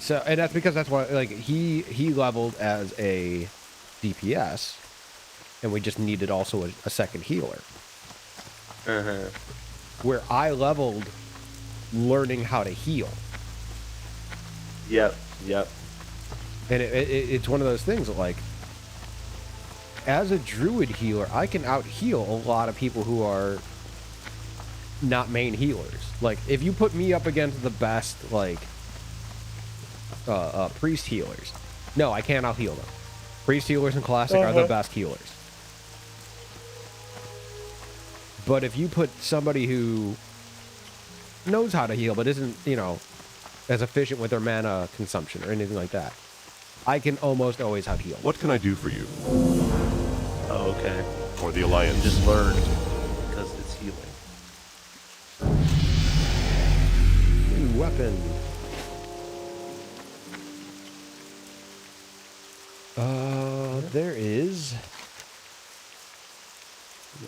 So, and that's because that's why, like, he leveled as a DPS, and we just needed also a second healer. Where I leveled learning how to heal. Yep. And it's one of those things that, like, as a Druid healer, I can out-heal a lot of people who are not main healers. Like, if you put me up against the best, like, priest healers, no, I can't out-heal them. Priest healers in Classic are the best healers. But if you put somebody who knows how to heal but isn't, you know, as efficient with their mana consumption or anything like that, I can almost always out-heal. What can I do for you? Oh, okay. For the Alliance. You just learned because it's healing. New weapon. There is...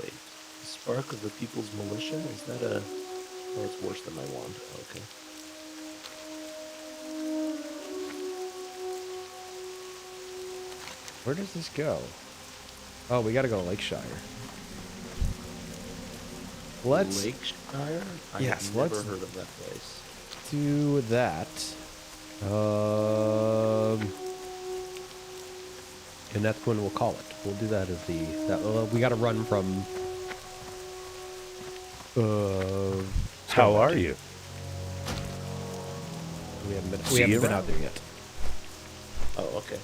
Wait. Spark of the People's Militia? Is that a... Oh, it's worse than my wand. Okay. Where does this go? Oh, we gotta go to Lakeshire. Let's Lakeshire? Yes, I've never let's- heard of that place. do that. And that's when we'll call it. We'll do that as we gotta run from... How are you? We haven't been, See you out around. there yet. Oh, okay.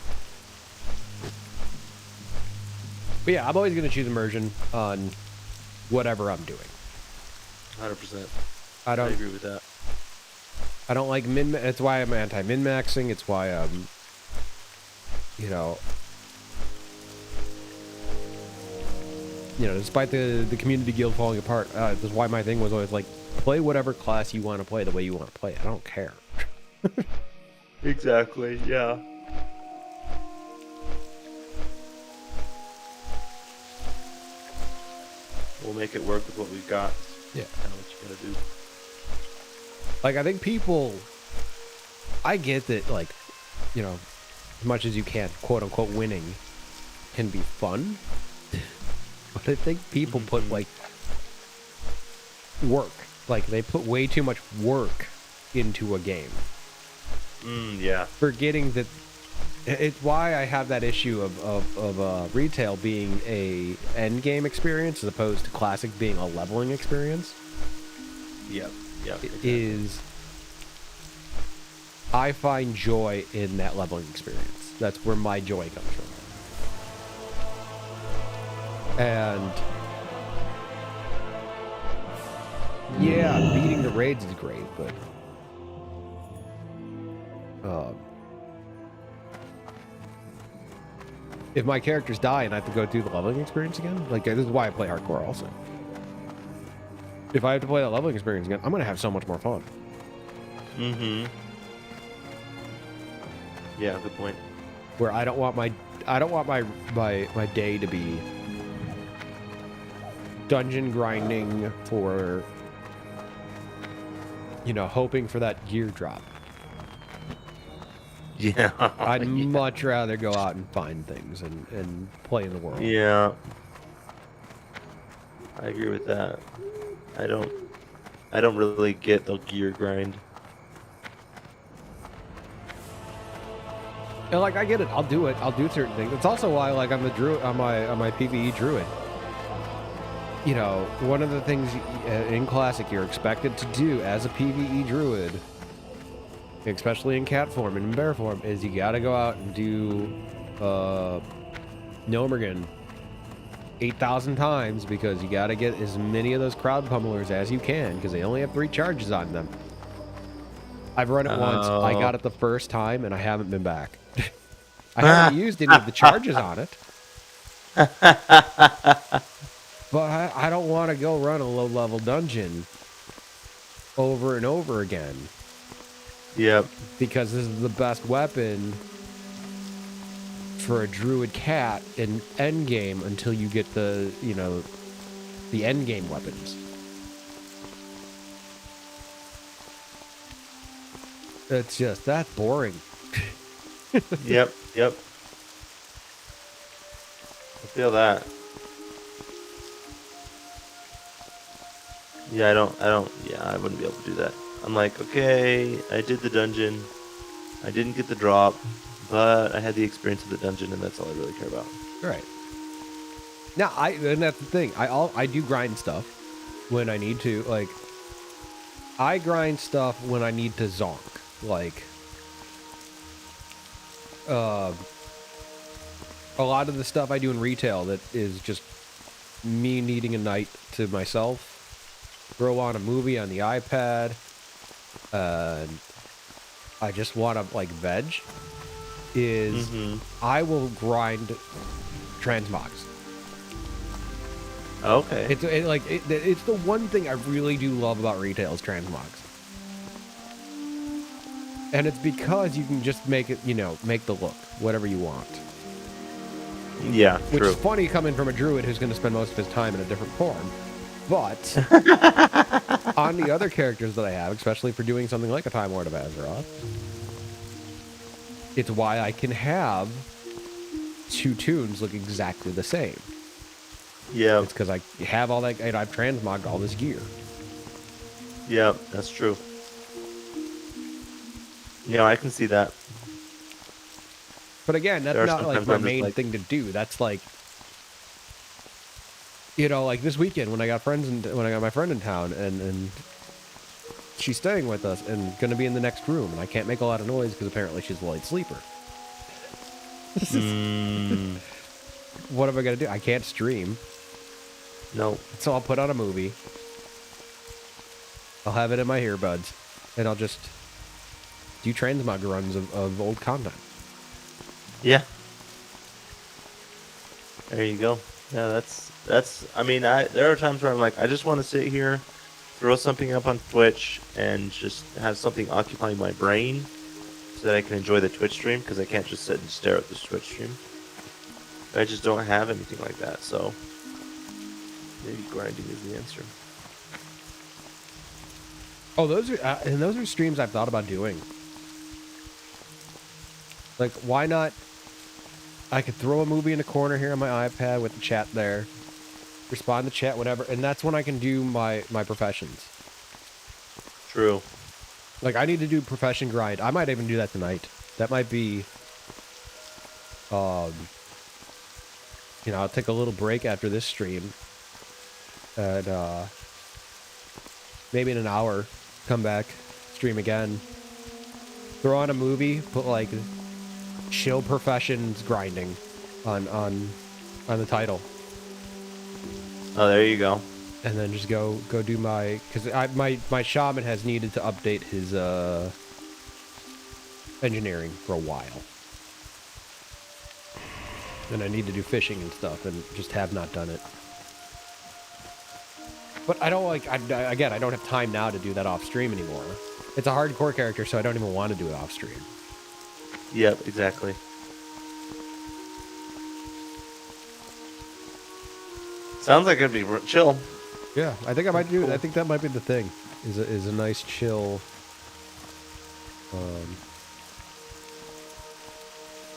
But yeah, I'm always gonna choose immersion on whatever I'm doing. 100%. I I don't agree with that. I don't like min. It's why I'm anti-min-maxing. It's why I'm, you know, despite the community guild falling apart, that's why my thing was always like, play whatever class you want to play the way you want to play. I don't care. Exactly, yeah. We'll make it work with what we've got. Yeah. Kind of what you gotta do. Like, I think people, I get that, like, you know, as much as you can, quote unquote, winning can be fun. But I think people put, like, work. Like, they put way too much work into a game. Yeah. Forgetting that it's why I have that issue of retail being a end game experience as opposed to classic being a leveling experience. Yep. Yep. Is I find joy in that leveling experience. That's where my joy comes from. And yeah, beating the raids is great, but if my characters die and I have to go through the leveling experience again, like, this is why I play hardcore also. If I have to play that leveling experience again, I'm gonna have so much more fun. Yeah, good point. Where I don't want my day to be dungeon grinding for, you know, hoping for that gear drop. Yeah. I'd much rather go out and find things and play in the world. Yeah. I agree with that. I don't really get the gear grind. And like I get it, I'll do it. I'll do certain things. It's also why like I'm the druid on my PvE druid. You know, one of the things in Classic you're expected to do as a PvE druid, especially in cat form and in bear form, is you gotta go out and do Nomergan 8,000 times because you gotta get as many of those crowd pummelers as you can because they only have 3 charges on them. I've run it once. I got it the first time and I haven't been back. I haven't used any of the charges on it. But I don't want to go run a low-level dungeon over and over again. Yep. Because this is the best weapon for a druid cat in endgame until you get the, you know, the endgame weapons. It's just, that's boring. Yep. I feel that. Yeah, I wouldn't be able to do that. I'm like, okay, I did the dungeon. I didn't get the drop, but I had the experience of the dungeon, and that's all I really care about. Right. Now, and that's the thing. I do grind stuff when I need to. Like, I grind stuff when I need to zonk. Like, a lot of the stuff I do in retail that is just me needing a night to myself. Throw on a movie on the iPad. I just want to, like, veg. I will grind transmogs. Okay. It's the one thing I really do love about retail is transmogs. And it's because you can just make it, you know, make the look, whatever you want. Yeah, Which true. is funny coming from a druid who's going to spend most of his time in a different form. But on the other characters that I have, especially for doing something like a Time Lord of Azeroth, it's why I can have 2 tunes look exactly the same. Yeah. It's because I have all that, and I've transmogged all this gear. Yeah, that's true. Yeah, I can see that. But again, that's not like my main thing to do. That's like, you know, like this weekend when I got my friend in town and she's staying with us and gonna be in the next room and I can't make a lot of noise because apparently she's a light sleeper. What am I gonna do? I can't stream. No. So I'll put on a movie. I'll have it in my earbuds and I'll just do transmog runs of old content. Yeah. There you go. Yeah, that's. I mean, there are times where I'm like, I just want to sit here, throw something up on Twitch, and just have something occupying my brain, so that I can enjoy the Twitch stream because I can't just sit and stare at this Twitch stream. I just don't have anything like that, so maybe grinding is the answer. Oh, those are streams I've thought about doing. Like, why not? I could throw a movie in the corner here on my iPad with the chat there, respond to chat, whatever, and that's when I can do my professions. True. Like, I need to do profession grind. I might even do that tonight. That might be, you know, I'll take a little break after this stream, and maybe in an hour, come back, stream again, throw on a movie, put like chill professions grinding on the title. Oh, there you go. And then just go do because my shaman has needed to update his engineering for a while, and I need to do fishing and stuff, and just have not done it. But I don't I don't have time now to do that off stream anymore. It's a hardcore character, so I don't even want to do it off stream. Yep, exactly. Sounds like it'd be chill. Yeah, I think I might do it. Cool. I think that might be the thing. Is a nice chill.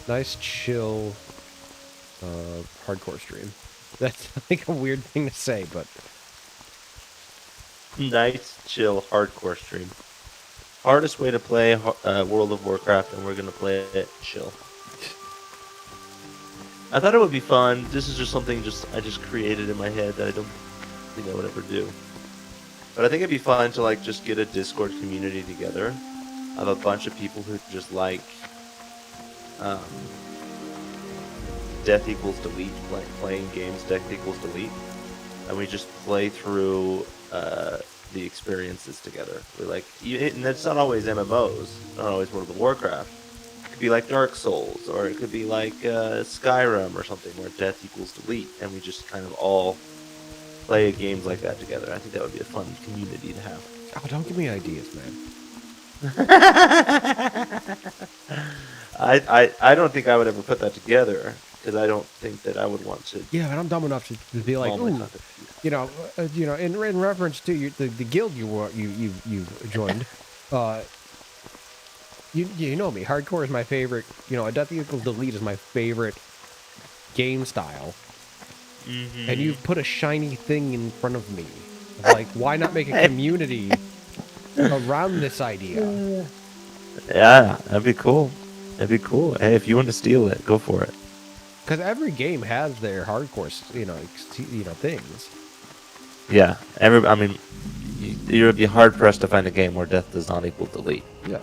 Nice, chill, hardcore stream. That's like a weird thing to say, but Nice, chill, hardcore stream. Hardest way to play World of Warcraft, and we're gonna play it chill. I thought it would be fun. This is just something I just created in my head that I don't think I would ever do. But I think it'd be fun to like just get a Discord community together of a bunch of people who just like death equals delete, playing games death equals delete, and we just play through the experiences together. We like, and it's not always MMOs, not always World of Warcraft. It could be like Dark Souls, or it could be like Skyrim or something where death equals delete, and we just kind of all play games like that together. I think that would be a fun community to have. oh, don't give me ideas, man. I don't think I would ever put that together because I don't think that I would want to. Yeah, and I'm dumb enough to be like, Oh my ooh, God. in reference to the guild you joined, you know me, hardcore is my favorite. You know, a death equals delete is my favorite game style. Mm-hmm. And you've put a shiny thing in front of me. Like, why not make a community around this idea? Yeah, that'd be cool. That'd be cool. Hey, if you want to steal it, go for it. Because every game has their hardcore, things. Yeah, I mean, you would be hard pressed to find a game where death does not equal delete, Yeah.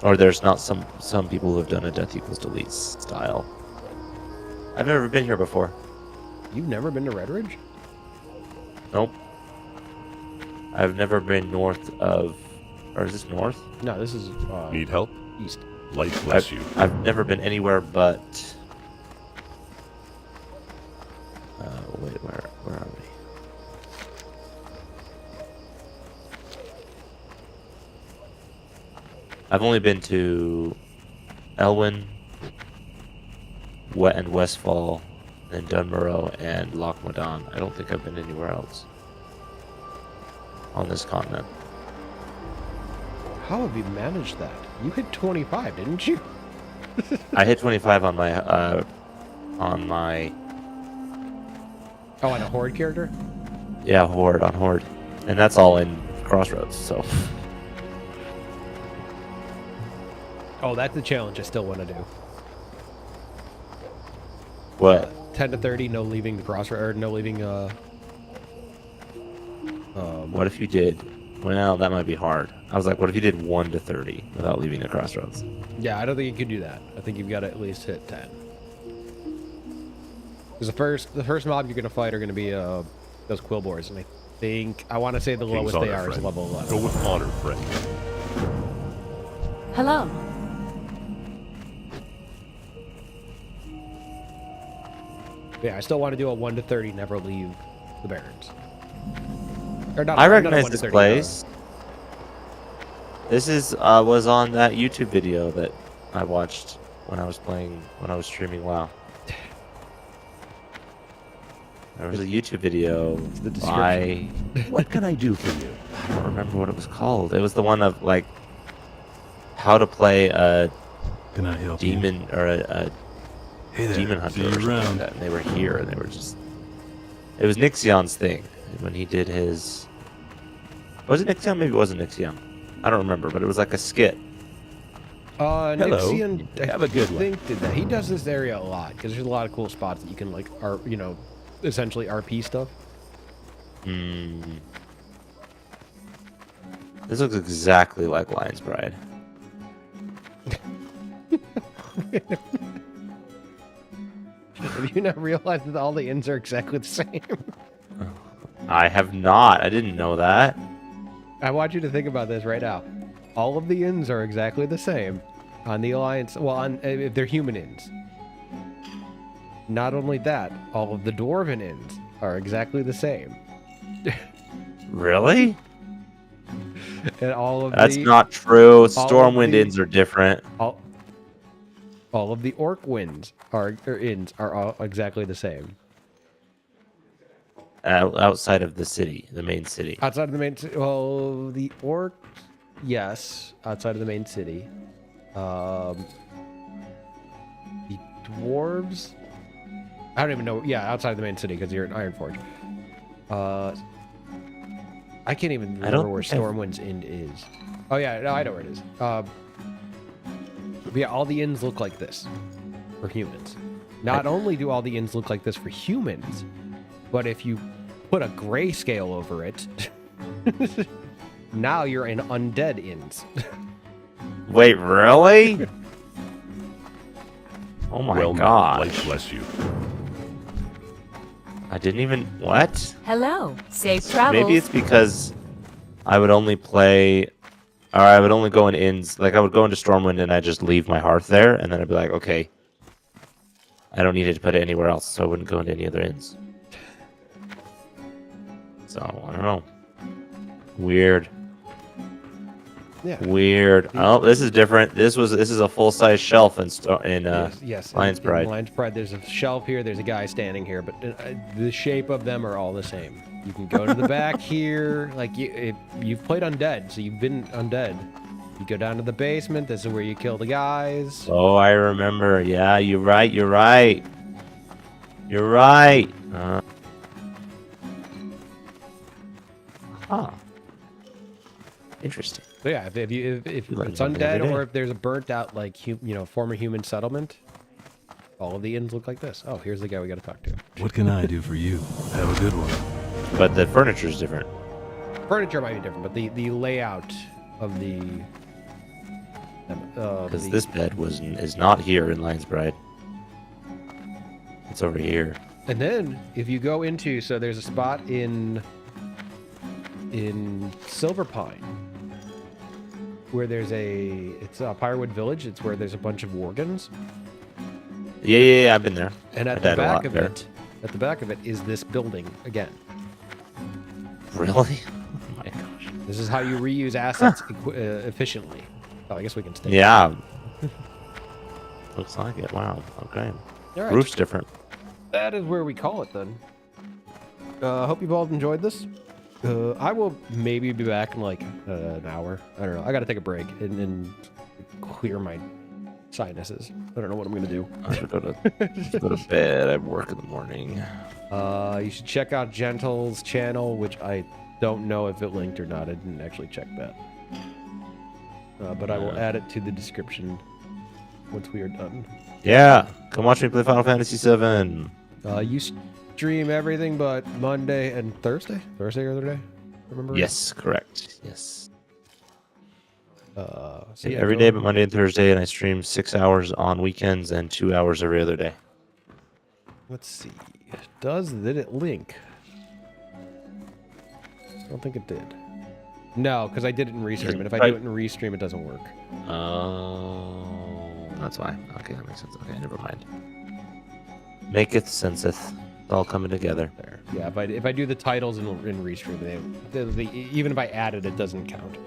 or there's not some people who have done a death equals delete style. I've never been here before. You've never been to Red Ridge? Nope. I've never been north of, or is this north? No, this is Need help? east. Light bless you. I've never been anywhere but. Wait, where are we? I've only been to Elwyn, and Westfall, and Dunmurrow, and Loch Modan. I don't think I've been anywhere else on this continent. How have you managed that? You hit 25, didn't you? I hit 25 on my Oh, and a horde character? yeah, Horde, and that's all in Crossroads. So Oh, that's the challenge I still want to do. what? 10 to 30, no leaving the crossroad, or no leaving, What if you did? Well, that might be hard. I was like, what if you did 1 to 30 without leaving the Crossroads? Yeah, I don't think you could do that. I think you've got to at least hit 10. Because the first mob you're going to fight are going to be, those Quillboars, and I want to say the King's lowest they honor, are is friend. level 11. Go with honor, friend. Hello. Yeah, I still want to do a 1 to 30, never leave the Barrens. Or not, I not a recognize 1 to this 30, place. This is was on that YouTube video that I watched when I was streaming WoW. There was a YouTube video the by, What can I do for you? I don't remember what it was called. It was the one of like how to play a Can I help demon or a Hey there. demon hunter See or you something like around. that. And they were here and they were just. It was Nixion's thing when he did his. Was it Nixion? Maybe it wasn't Nixion. I don't remember, but it was like a skit. Hello. Nixian, Have a good one. think did that. He does this area a lot because there's a lot of cool spots that you can like, essentially RP stuff. Mm. This looks exactly like Lion's Bride. Have you not realized that all the inns are exactly the same? I have not. I didn't know that. I want you to think about this right now. All of the inns are exactly the same on the Alliance. Well, if they're human inns. Not only that, all of the Dwarven inns are exactly the same. Really? And all of That's the not true. of Stormwind the- inns are different. all of the Orc inns are all exactly the same. Outside of the city, the main city. Outside of the main city, well, the Orcs, yes, outside of the main city. The dwarves. I don't even know. Yeah, outside of the main city because you're at Ironforge. I can't even remember where Stormwind's Inn is. Oh yeah, no, I know where it is. But yeah, all the inns look like this for humans. Not only do all the inns look like this for humans, but if you put a grayscale over it, now you're in undead inns. Wait, really? Oh my Well, god. life bless you. I didn't even... What? Hello. Safe travels. Maybe it's because I would only play... Or I would only go in inns... Like, I would go into Stormwind and I'd just leave my hearth there, and then I'd be like, okay, I don't need to put it anywhere else, so I wouldn't go into any other inns. So, I don't know. Weird. Yeah. Weird. Oh, this is different. This is a full-size shelf in Yes. Lion's Pride. In Lion's Pride, there's a shelf here. There's a guy standing here, but the shape of them are all the same. You can go to the back here. Like you've played undead, so you've been undead. You go down to the basement. This is where you kill the guys. Oh, I remember. Yeah, you're right. You're right. You're right. Huh. Interesting. So yeah, if learn it's something every undead day. or if there's a burnt out like former human settlement, all of the inns look like this. Oh, here's the guy we got to talk to. What can I do for you? Have a good one. But the furniture's different. Furniture might be different, but the layout of the Because this bed is not here in Lion's Bride. It's over here. And then if you go into, so there's a spot in Silver Pine where it's a Pyrewood Village. It's where there's a bunch of worgens. Yeah, I've been there. And at I the died a lot back of there. it is this building again. Really? Oh my gosh. This is how you reuse assets efficiently. Oh, I guess we can stay. Yeah. Looks like it. Wow. Okay. All right. Roof's different. That is where we call it then. Hope you've all enjoyed this. I will maybe be back in like an hour. I don't know. I got to take a break and clear my sinuses. I don't know what I'm gonna do. I should go to bed. I have work in the morning. You should check out Gentle's channel, which I don't know if it linked or not. I didn't actually check that. But I will add it to the description once we are done. Yeah. Come watch me play Final Fantasy VII. You stream everything but Monday and Thursday? Thursday or other day? Remember? Yes, correct. Yes. So yeah, Every go- day but Monday and Thursday, and I stream 6 hours on weekends and 2 hours every other day. Let's see. Did it link? I don't think it did. No, because I did it in Restream, and if I do it in Restream, it doesn't work. Oh, that's why. Okay, that makes sense. Okay, never mind. Maketh senseth. It's all coming together. There. Yeah, if I do the titles in Restream, even if I add it, it doesn't count.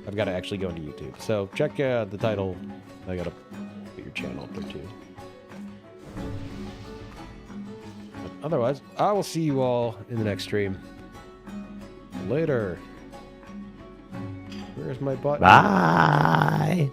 I've got to actually go into YouTube. So check the title. I got to put your channel up there too. But otherwise, I will see you all in the next stream. Later. Where's my button? Bye.